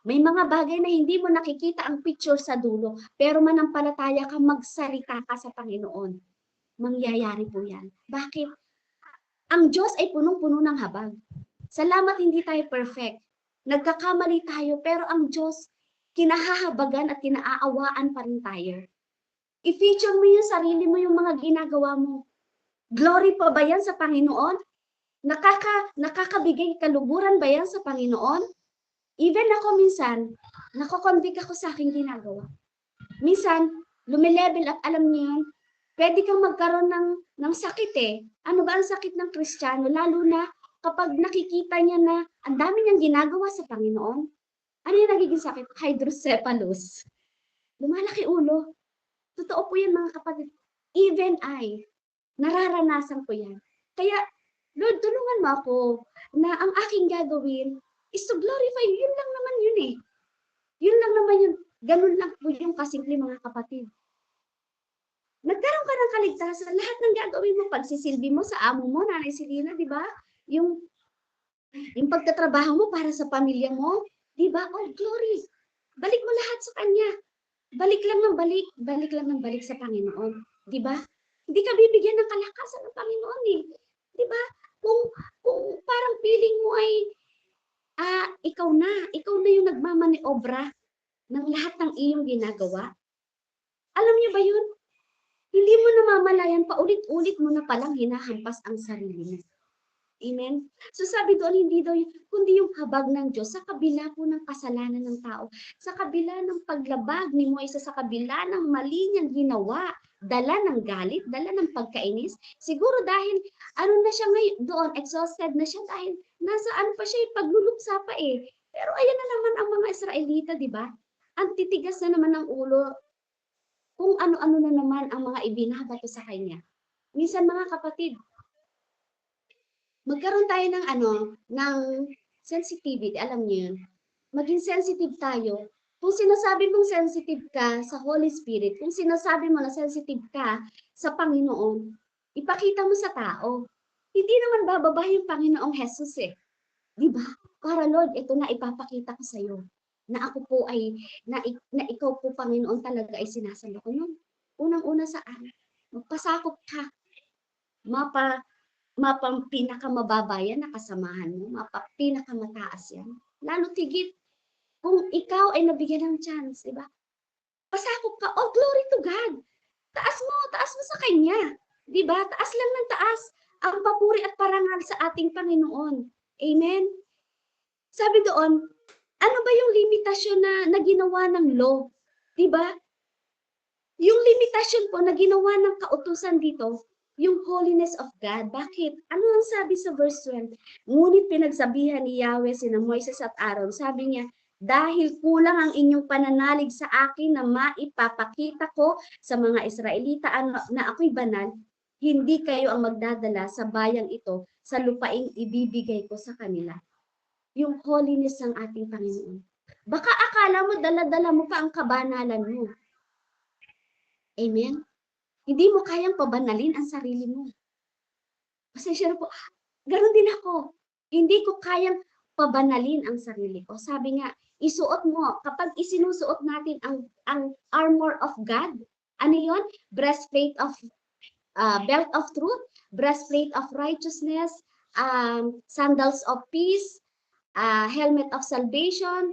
Speaker 1: May mga bagay na hindi mo nakikita ang picture sa dulo, pero manampalataya ka, magsalita ka sa Panginoon. Mangyayari po yan. Bakit? Ang Diyos ay punong-puno ng habag. Salamat hindi tayo perfect. Nagkakamali tayo, pero ang Diyos, kinahahabagan at kinaaawaan pa rin tayo. I-feature mo yung sarili mo, yung mga ginagawa mo. Glory pa ba yan sa Panginoon? Nakakabigay kaluguran ba yan sa Panginoon? Even ako minsan, nako-convict ako sa aking ginagawa. Minsan, lumilevel up, alam niyo yun, pwede kang magkaroon ng sakit eh. Ano ba ang sakit ng Kristiyano? Lalo na kapag nakikita niya na ang dami niyang ginagawa sa Panginoon. Ano yung nagiging sakit? Hydrocephalus. Lumalaki ulo. Totoo po yan mga kapatid. Even I, nararanasan ko yan. Kaya, Lord, tulungan mo ako na ang aking gagawin is to glorify. Yun lang naman yun eh. Yun lang naman yun. Ganun lang po yung kasimple mga kapatid. Nagkaroon ka ng kaligtasan, lahat ng gagawin mo, pagsisilbi mo sa amo mo, Nanay Selena, di ba? Yung pagtatrabaho mo para sa pamilya mo, di ba? All glory. Balik mo lahat sa Kanya. Balik lang ng balik sa Panginoon. Di ba? Hindi ka bibigyan ng kalakasan ng Panginoon eh. Di ba? Kung parang feeling mo ay ikaw na yung nagmamaniobra ng lahat ng iyong ginagawa. Alam niyo ba yun? Hindi mo namamalayan, paulit-ulit mo na palang hinahampas ang sarili mo. Amen? So sabi doon, hindi daw yun, kundi yung habag ng Diyos sa kabila po ng kasalanan ng tao, sa kabila ng paglabag ni Moises, sa kabila ng mali niyang ginawa, dala ng galit, dala ng pagkainis. Siguro dahil, na siya ngayon doon, exhausted na siya dahil nasaan pa siya, pagluluksa pa eh. Pero ayan na naman ang mga Israelita, di ba? Ang titigas na naman ng ulo, kung ano-ano na naman ang mga ibinabato sa kanya. Minsan mga kapatid, magkaroon tayo ng sensitivity, alam niyo yun. Maging sensitive tayo. Kung sinasabi mong sensitive ka sa Holy Spirit, kung sinasabi mo na sensitive ka sa Panginoon, ipakita mo sa tao. Hindi naman bababa yung Panginoong Jesus eh. Di ba? Para Lord, ito na ipapakita ko sa iyo na ako po ay, na ikaw po Panginoon talaga ay sinasamba ko. No? Unang-una saan? Magpasakop ka. Mapang pinakamababa yan na kasamahan mo. Pinakamataas yan. Lalo tigit, kung ikaw ay nabigyan ng chance, di ba? Pasakop ka. Oh, glory to God. Taas mo sa Kanya. Di ba? Taas lang ng taas ang papuri at parangal sa ating Panginoon. Amen? Sabi doon, ano ba yung limitasyon na ginawa ng law? Di ba? Yung limitasyon po na ginawa ng kautusan dito, yung holiness of God. Bakit? Ano ang sabi sa verse 12? Ngunit pinagsabihan ni Yahweh sina Moises at Aaron, sabi niya, dahil kulang ang inyong pananalig sa akin na maipapakita ko sa mga Israelita na ako'y banal, hindi kayo ang magdadala sa bayang ito sa lupaing ibibigay ko sa kanila. Yung holiness ng ating Panginoon. Baka akala mo, dala-dala mo pa ang kabanalan mo. Amen? Hindi mo kayang pabanalin ang sarili mo. Pasensya na po. Ganon din ako. Hindi ko kayang pabanalin ang sarili ko. Sabi nga, isuot mo, kapag isinusuot natin ang armor of God, ano yun? Breastplate of, belt of truth, breastplate of righteousness, sandals of peace, helmet of salvation,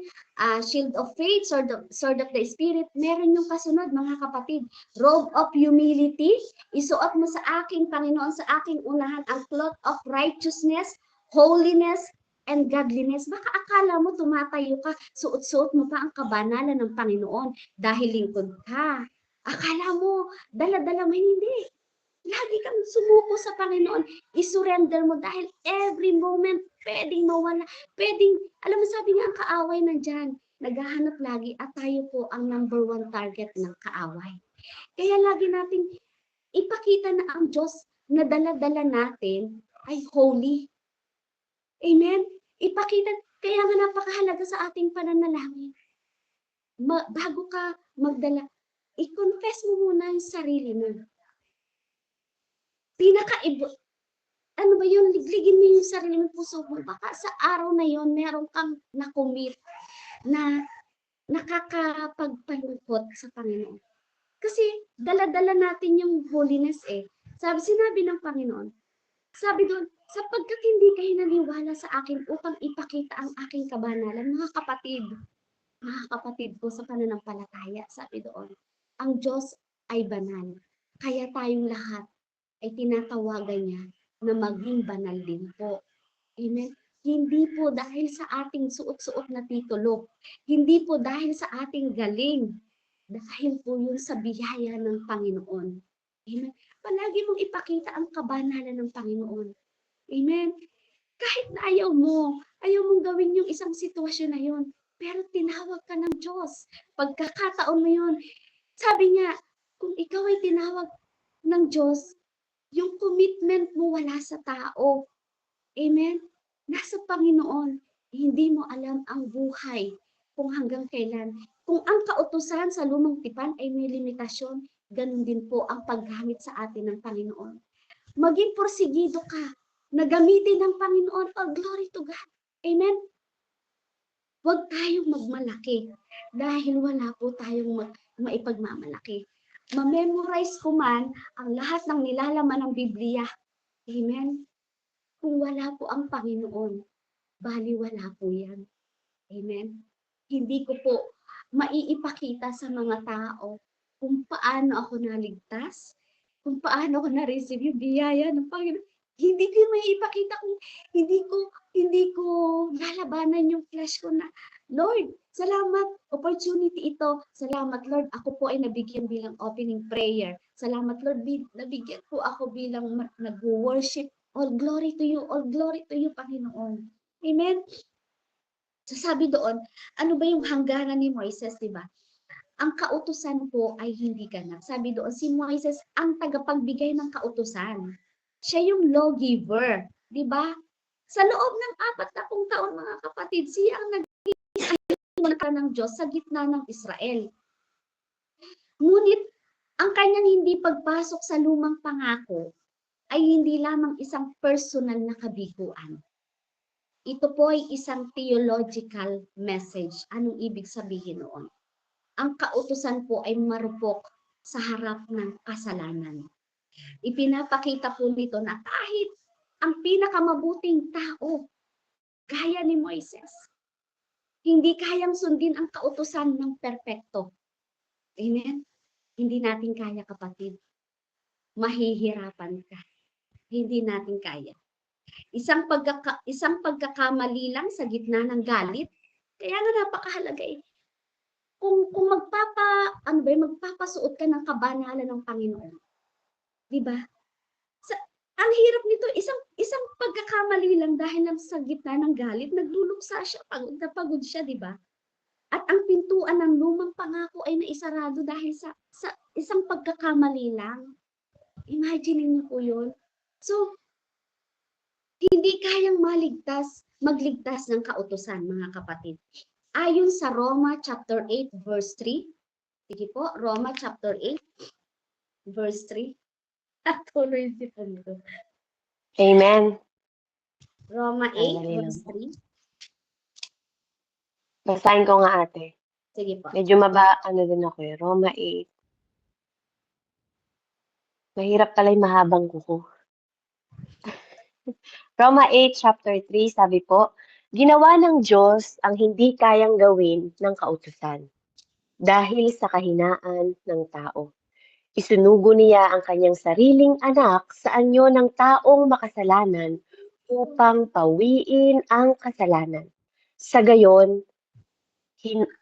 Speaker 1: shield of faith, sword of the Spirit. Meron yung kasunod, mga kapatid. Robe of humility. Isuot mo sa aking Panginoon, sa aking unahan, ang cloth of righteousness, holiness, and godliness. Baka akala mo tumatayo ka, suot-suot mo pa ang kabanalan ng Panginoon dahil lingkod ka. Akala mo, dala-dala mo, hindi. Lagi kang sumuko sa Panginoon. I-surrender mo dahil every moment pwedeng mawala. Pwedeng, alam mo sabi nga ang kaaway nandyan. Naghahanap lagi at tayo po ang number 1 target ng kaaway. Kaya lagi nating ipakita na ang Diyos na dala-dala natin ay holy. Amen? Ipakita, kaya nga napakahalaga sa ating pananalangin. Bago ka magdala, i-confess mo muna yung sarili mo. Ano ba yun? Ligligin mo yung sarili mo, puso mo. Baka sa araw na yun, meron kang nakumit na nakakapagpalungkot sa Panginoon. Kasi dala-dala natin yung holiness eh. Sinabi ng Panginoon, sabi doon, sapagkat hindi kayo naniwala sa akin upang ipakita ang aking kabanalan, mga kapatid ko sa pananampalataya, sabi doon, ang Diyos ay banal. Kaya tayong lahat ay tinatawagan niya na maging banal din po. Amen? Hindi po dahil sa ating suot-suot na titulo. Hindi po dahil sa ating galing. Dahil po yun sa biyaya ng Panginoon. Amen. Palagi mong ipakita ang kabanalan ng Panginoon. Amen. Kahit na ayaw mong gawin yung isang sitwasyon na yun, pero tinawag ka ng Diyos. Pagkakataon mo yun, sabi niya, kung ikaw ay tinawag ng Diyos, yung commitment mo wala sa tao. Amen? Nasa Panginoon. Hindi mo alam ang buhay kung hanggang kailan. Kung ang kautusan sa lumang tipan ay may limitasyon, ganun din po ang paggamit sa atin ng Panginoon. Maging porsigido ka na gamitin ng Panginoon. Oh, glory to God. Amen? Huwag tayong magmalaki dahil wala po tayong maipagmamalaki. Ma-memorize ko man ang lahat ng nilalaman ng Biblia. Amen? Kung wala po ang Panginoon, baliwala po yan. Amen? Hindi ko po maiipakita sa mga tao kung paano ako naligtas, kung paano ako na-receive yung biyaya ng Panginoon. Hindi ko maiipakita kung hindi ko lalabanan yung flesh ko na, Lord, salamat, opportunity ito. Salamat, Lord, ako po ay nabigyan bilang opening prayer. Salamat, Lord, nabigyan po ako bilang nag-worship. All glory to you, Panginoon. Amen? So sabi doon, ano ba yung hangganan ni Moises, di ba? Ang kautusan po ay hindi ganap. Sabi doon, si Moises ang tagapagbigay ng kautusan. Siya yung lawgiver, di ba? Sa loob ng 40 taon, mga kapatid, siya ang naging ng Diyos sa gitna ng Israel. Ngunit, ang kanyang hindi pagpasok sa lumang pangako ay hindi lamang isang personal na kabiguan. Ito po ay isang theological message. Anong ibig sabihin noon? Ang kautusan po ay marupok sa harap ng kasalanan. Ipinapakita po nito na kahit ang pinakamabuting tao, gaya ni Moises, hindi kayang sundin ang kautusan ng perpekto. Amen? Hindi natin kaya, kapatid. Mahihirapan ka. Hindi natin kaya. Isang pagkakamali lang sa gitna ng galit, kaya nga napakahalaga eh. Kung magpapasuot ka ng kabanalan ng Panginoon. 'Di ba? Ang hirap nito, isang pagkakamali lang dahil sa gitna ng galit, nagluluksa siya, pagod na pagod siya, 'di ba? At ang pintuan ng lumang pangako ay naisarado dahil sa isang pagkakamali lang. Imagine niyo po 'yun. So, hindi kayang magligtas ng kautusan, mga kapatid. Ayon sa Roma chapter 8 verse 3. Sige po, Roma chapter 8 verse 3. Tuloy si Punto.
Speaker 2: Amen.
Speaker 1: Roma 8
Speaker 2: Sandali lang
Speaker 1: verse
Speaker 2: po.
Speaker 1: 3.
Speaker 2: Basahin ko nga, ate.
Speaker 1: Sige po.
Speaker 2: Medyo din ako eh. Roma 8. Mahirap pala yung mahabang kuko. Roma 8, chapter 3, sabi po, ginawa ng Diyos ang hindi kayang gawin ng kautusan dahil sa kahinaan ng tao. Isunugo niya ang kanyang sariling anak sa anyo ng taong makasalanan upang pawiin ang kasalanan. Sa gayon,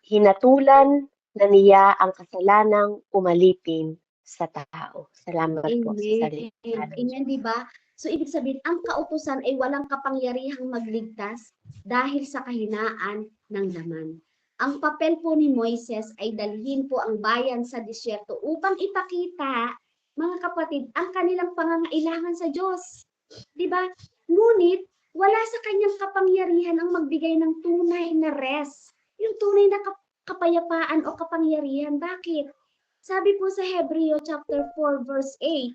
Speaker 2: hinatulan na niya ang kasalanang umalipin sa tao. Salamat po sa salita.
Speaker 1: Amen, di ba? So, ibig sabihin, ang kautusan ay walang kapangyarihang magligtas dahil sa kahinaan ng laman. Ang papel po ni Moises ay dalhin po ang bayan sa disyerto upang ipakita, mga kapatid, ang kanilang pangangailangan sa Diyos. Di ba? Ngunit, wala sa kanyang kapangyarihan ang magbigay ng tunay na rest. Yung tunay na kapayapaan o kapangyarihan. Bakit? Sabi po sa Hebreo chapter 4 verse 8.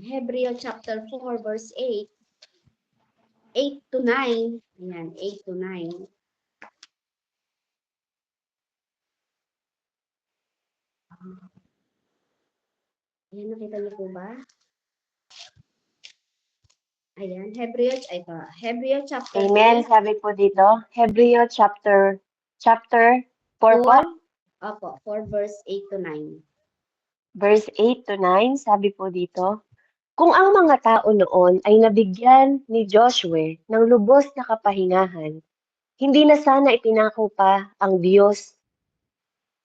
Speaker 1: Hebreo chapter 4 verse 8. 8 to 9. Ayan, 8 to 9. Ayan, nakita niyo po ba? Ayan, Hebreo chapter 4.
Speaker 2: Amen, sabi po dito. Hebreo chapter 4 po?
Speaker 1: Opo, 4 verse 8 to 9.
Speaker 2: Verse 8 to 9, sabi po dito, Kung ang mga tao noon ay nabigyan ni Joshua ng lubos na kapahingahan, hindi na sana ipinako pa ang Diyos.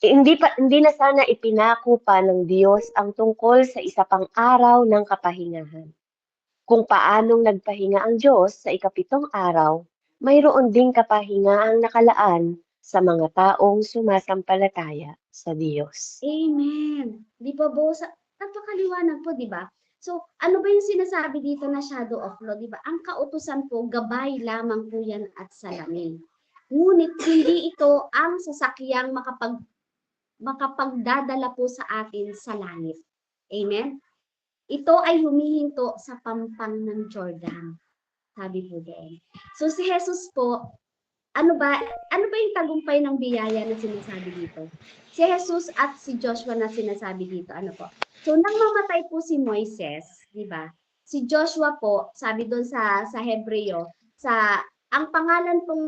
Speaker 2: Hindi na sana ipinako pa ng Diyos ang tungkol sa isa pang araw ng kapahingahan. Kung paanong nagpahinga ang Diyos sa ikapitong araw, mayroon ding kapahingaang nakalaan sa mga taong sumasampalataya sa Diyos.
Speaker 1: Amen. Di ba po? Napakaliwanag po, di ba? So, ano ba yung sinasabi dito na shadow of law, di ba? Ang kautusan po, gabay lamang po yan at salamin. Ngunit hindi ito ang sasakyang makapagdadala po sa atin sa langit. Amen? Ito ay humihinto sa pampang ng Jordan. Sabi po doon. So si Jesus po, ano ba yung tagumpay ng biyaya na sinasabi dito? Si Jesus at si Joshua na sinasabi dito, ano po? So nang mamatay po si Moises, di ba? Si Joshua po, sabi doon sa Hebreo, ang pangalan pong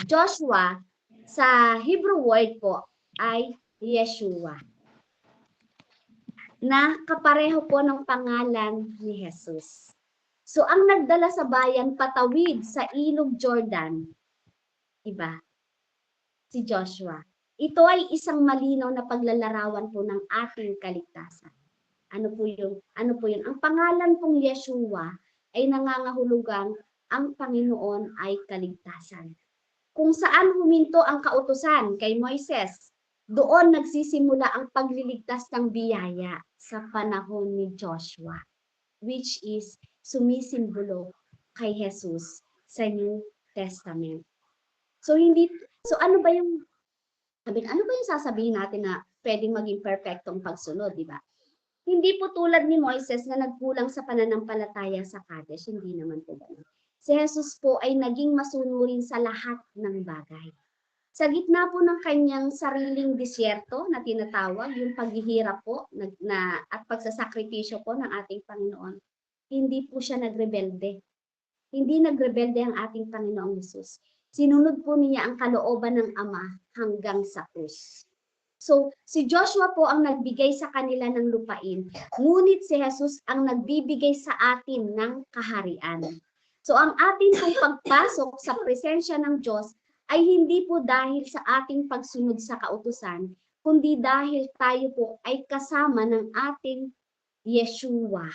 Speaker 1: Joshua sa Hebrew word po ay Yeshua, na kapareho po ng pangalan ni Jesus. So ang nagdala sa bayan patawid sa ilog Jordan, iba, si Joshua. Ito ay isang malinaw na paglalarawan po ng ating kaligtasan. Ano po yun? Ang pangalan pong Yeshua ay nangangahulugang ang Panginoon ay kaligtasan. Kung saan huminto ang kautusan kay Moises, doon nagsisimula ang pagliligtas ng biyaya sa panahon ni Joshua, which is sumisimbolo kay Jesus sa New Testament. So ano ba yung sasabihin natin na pwedeng maging perfectong pagsunod, di ba? Hindi po tulad ni Moises na nagkulang sa pananampalataya sa Kadesh, hindi naman po ganun. Si Jesus po ay naging masunurin sa lahat ng bagay. Sa gitna po ng kanyang sariling disyerto na tinatawag, yung paghihirap po at pagsasakripisyo po ng ating Panginoon, hindi po siya nagrebelde. Hindi nagrebelde ang ating Panginoong Hesus. Sinunod po niya ang kalooban ng Ama hanggang sa krus. So, si Joshua po ang nagbigay sa kanila ng lupain, ngunit si Jesus ang nagbibigay sa atin ng kaharian. So, ang ating pong pagpasok sa presensya ng Diyos ay hindi po dahil sa ating pagsunod sa kautusan, kundi dahil tayo po ay kasama ng ating Yeshua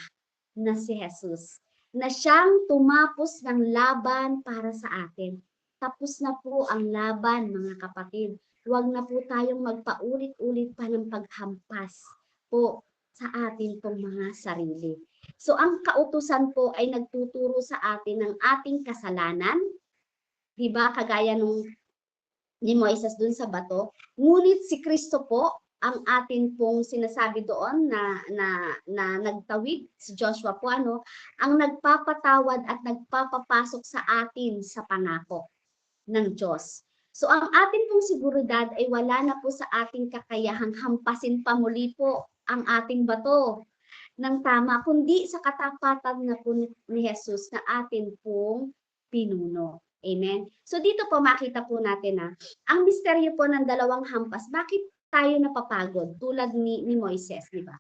Speaker 1: na si Jesus, na siyang tumapos ng laban para sa atin. Tapos na po ang laban, mga kapatid. Huwag na po tayong magpaulit-ulit pa ng paghampas po sa atin pong mga sarili. So ang kautusan po ay nagtuturo sa atin ng ating kasalanan, di ba? Kagaya nung ni Moises dun sa bato. Ngunit si Kristo po ang atin pong sinasabi doon na nagtawid, si Joshua po ang nagpapatawad at nagpapapasok sa atin sa pangako ng Diyos. So ang atin pong seguridad ay wala na po sa ating kakayahang hampasin pa muli po ang ating bato ng tama, kundi sa katapatan na po ni Jesus na atin pong pinuno. Amen? So dito po makita po natin na ang misteryo po ng dalawang hampas, bakit tayo napapagod tulad ni Moises, di ba?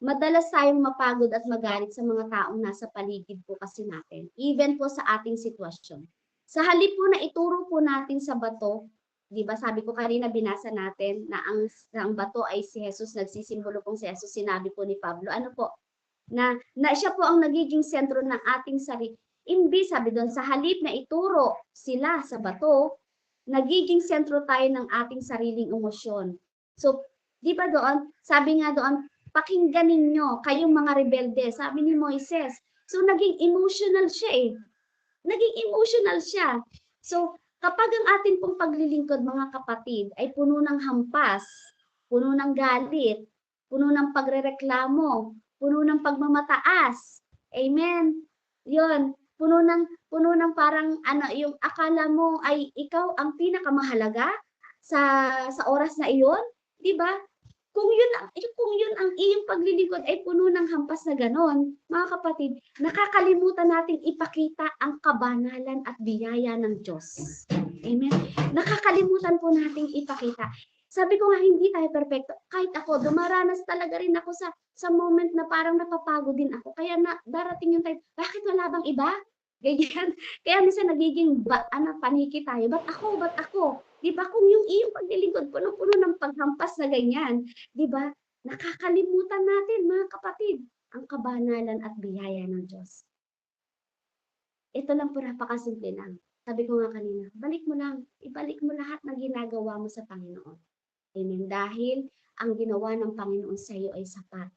Speaker 1: Madalas tayong mapagod at magalit sa mga taong nasa paligid po kasi natin, even po sa ating sitwasyon. Sa halip po na ituro po natin sa bato, di ba sabi ko kanina, binasa natin na ang bato ay si Jesus, nagsisimbolo pong si Jesus, sinabi po ni Pablo, ano po, na siya po ang nagiging sentro ng ating sarili. Imbis, sabi doon, sa halip na ituro sila sa bato, nagiging sentro tayo ng ating sariling emosyon. So, di ba doon, sabi nga doon, pakinggan ninyo, kayong mga rebelde, sabi ni Moises. So, naging emotional siya eh. Naging emotional siya. So, kapag ang atin pong paglilingkod, mga kapatid, ay puno ng hampas, puno ng galit, puno ng pagrereklamo, puno ng pagmamataas. Amen. Yun, puno ng parang yung akala mo ay ikaw ang pinakamahalaga sa oras na iyon, 'di ba? Kung yun ang iyong paglilingkod ay puno ng hampas na ganon, mga kapatid, nakakalimutan nating ipakita ang kabanalan at biyaya ng Diyos. Amen. Nakakalimutan po nating ipakita. Sabi ko nga, hindi tayo perfecto. Kahit ako, dumaranas talaga rin ako sa moment na parang napapagod din ako. Kaya na, darating yung time, bakit wala bang iba? Ganyan. Kaya minsan nagiging paniki tayo. Ba't ako? Ba't ako? Di ba? Kung yung iyong paglilingkod, puno-puno ng paghampas na ganyan. Di ba? Nakakalimutan natin, mga kapatid, ang kabanalan at biyaya ng Diyos. Ito lang po, napakasimple lang. Sabi ko nga kanina, balik mo lang. Ibalik mo lahat ng ginagawa mo sa Panginoon. Amen. Dahil ang ginawa ng Panginoon sa iyo ay sapat.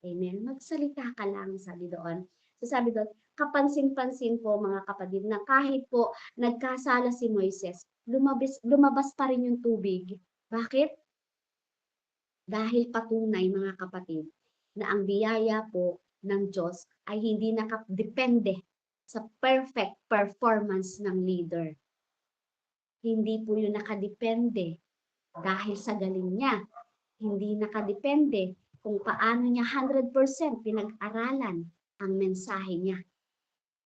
Speaker 1: Amen. Magsalita ka lang, sabi doon. So sabi doon, kapansin-pansin po mga kapatid na kahit po nagkasala si Moises, lumabas pa rin yung tubig. Bakit? Dahil patunay mga kapatid na ang biyaya po ng Diyos ay hindi nakadepende sa perfect performance ng leader. Hindi po yun nakadepende dahil sa galing niya. Hindi nakadepende kung paano niya 100% pinag-aralan ang mensahe niya.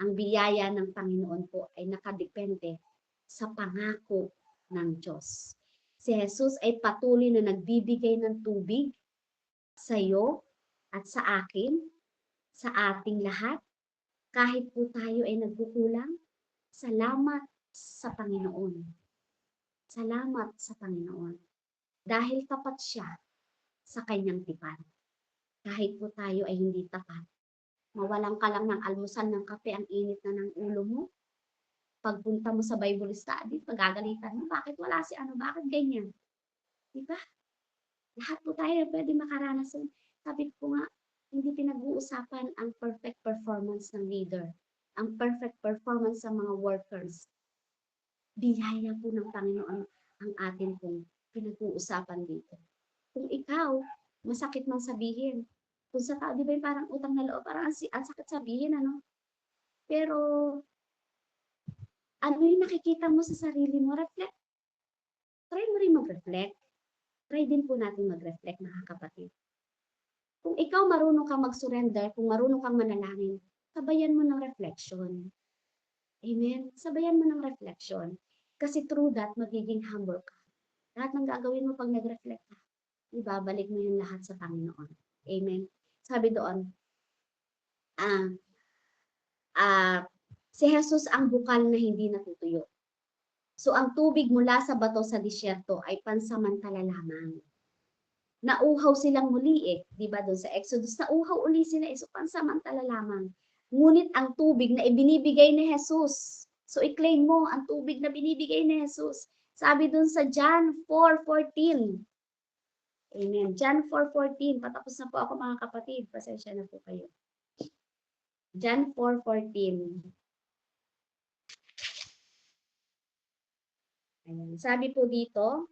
Speaker 1: Ang biyaya ng Panginoon po ay nakadepende sa pangako ng Diyos. Si Jesus ay patuloy na nagbibigay ng tubig sa iyo at sa akin, sa ating lahat. Kahit po tayo ay nagkukulang, salamat sa Panginoon. Salamat sa Panginoon. Dahil tapat siya sa kanyang tipan. Kahit po tayo ay hindi tapat. Mawalan ka lang ng almusal ng kape, ang init na ng ulo mo. Pagpunta mo sa Bible study, pagagalitan mo, bakit wala si ano, bakit ganyan? Diba? Lahat po tayo pwede makaranas. Sabi ko nga, hindi pinag-uusapan ang perfect performance ng leader. Ang perfect performance sa mga workers. Biyaya po ng Panginoon ang atin pong pinag-uusapan dito. Kung ikaw, masakit mang sabihin. Kung sa tao, di ba yung parang utang na loob, parang ang sakit sabihin, ano? Pero, ano yung nakikita mo sa sarili mo? Reflect. Try mo rin mag-reflect. Try din po natin mag-reflect, mga kapatid. Kung ikaw marunong kang mag-surrender, kung marunong kang manalangin, sabayan mo ng reflection. Amen? Sabayan mo ng reflection. Kasi through that, magiging humble ka. Lahat ng gagawin mo pag nag-reflect ka, ibabalik mo yung lahat sa Panginoon. Amen? Sabi doon, si Jesus ang bukal na hindi natutuyo. So ang tubig mula sa bato sa disyerto ay pansamantala lamang. Nauhaw silang muli di ba doon sa Exodus, nauhaw uli sila so pansamantala lamang. Ngunit ang tubig na ibinibigay ni Jesus, so i-claim mo ang tubig na binibigay ni Jesus. Sabi doon sa John 4:14. Amen. John 4:14. Patapos na po ako mga kapatid. Pasensya na po kayo. John 4:14. Ayan. Sabi po dito,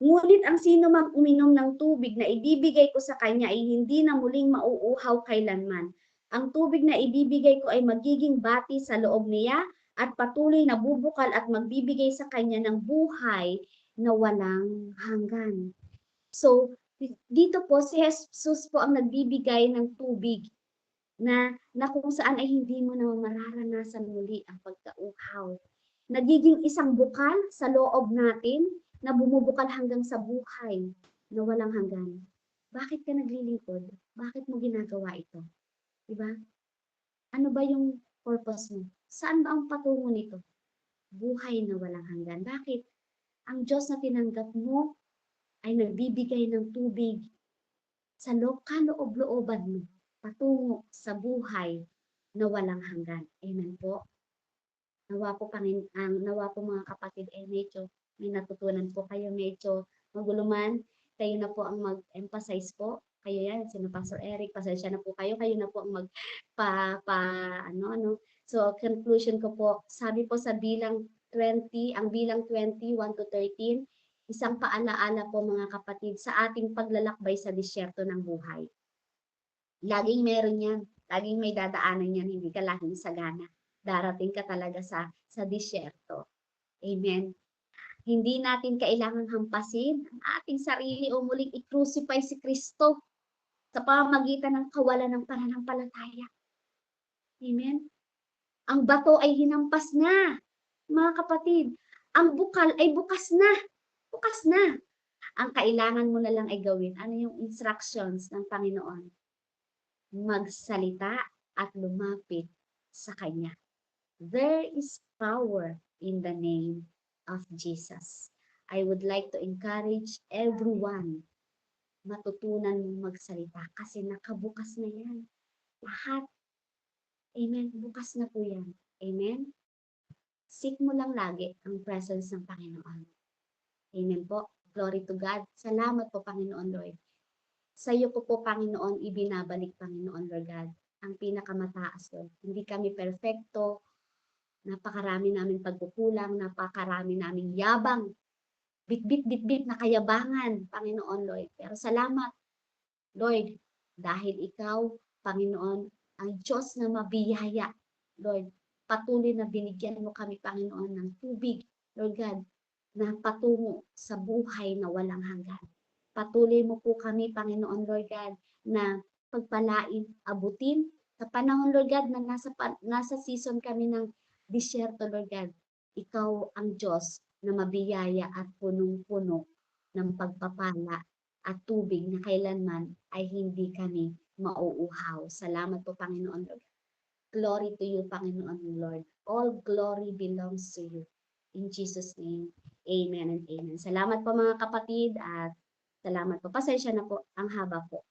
Speaker 1: ngunit ang sino mang uminom ng tubig na ibibigay ko sa kanya ay hindi na muling mauuhaw kailanman. Ang tubig na ibibigay ko ay magiging bati sa loob niya at patuloy na bubukal at magbibigay sa kanya ng buhay na walang hanggan. So, dito po si Jesus po ang nagbibigay ng tubig na kung saan ay hindi mo na mararanasan muli ang pagkauhaw. Nagiging isang bukal sa loob natin na bumubukal hanggang sa buhay na walang hanggan. Bakit ka naglilingkod? Bakit mo ginagawa ito? Diba? Ano ba yung purpose mo? Saan ba ang patungo nito? Buhay na walang hanggan. Bakit? Ang Diyos na tinanggap mo ay nagbibigay ng tubig sa kaloob-looban mo patungo sa buhay na walang hanggan. Amen po. Nawa po mga kapatid medyo may natutunan po kayo, medyo maguluman. Kayo na po ang mag-emphasize po. Kayo yan, sino Pastor Eric, pasensya na po kayo. Kayo na po ang So, conclusion ko po, sabi po sa bilang 20, ang bilang 20, 1-13, isang paalaala po mga kapatid sa ating paglalakbay sa disyerto ng buhay. Laging meron yan. Laging may dadaanan yan. Hindi ka laging sagana. Darating ka talaga sa disyerto. Amen. Hindi natin kailangang hampasin ang ating sarili o muling i-crucify si Kristo sa pamamagitan ng kawalan ng pananampalataya. Amen. Ang bato ay hinampas na, mga kapatid. Ang bukal ay bukas na. Bukas na. Ang kailangan mo na lang ay gawin, ano yung instructions ng Panginoon? Magsalita at lumapit sa Kanya. There is power in the name of Jesus. I would like to encourage everyone matutunan mong magsalita kasi nakabukas na yan. Lahat. Amen. Bukas na po yan. Amen. Seek mo lang lagi ang presence ng Panginoon. Amen po. Glory to God. Salamat po, Panginoon Lord. Sa iyo po, Panginoon, ibinabalik, Panginoon Lord God, ang pinakamataas, Lord. Hindi kami perfecto. Napakarami namin pagkukulang, napakarami naming yabang, bit-bit na kayabangan, Panginoon Lord. Pero salamat, Lord, dahil ikaw, Panginoon, ang Diyos na mabiyaya, Lord. Patuloy na binigyan mo kami, Panginoon, ng tubig, Lord God, na patungo sa buhay na walang hanggan. Patuloy mo po kami, Panginoon, Lord God, na pagpalain, abutin, sa panahon, Lord God, na nasa season kami ng disyerto, Lord God. Ikaw ang Diyos na mabiyaya at punong-puno ng pagpapala at tubig na kailanman ay hindi kami mauuhaw. Salamat po, Panginoon Lord. Glory to you, Panginoon Lord. All glory belongs to you. In Jesus' name, amen and amen. Salamat po mga kapatid at salamat po. Pasensya na po ang haba po.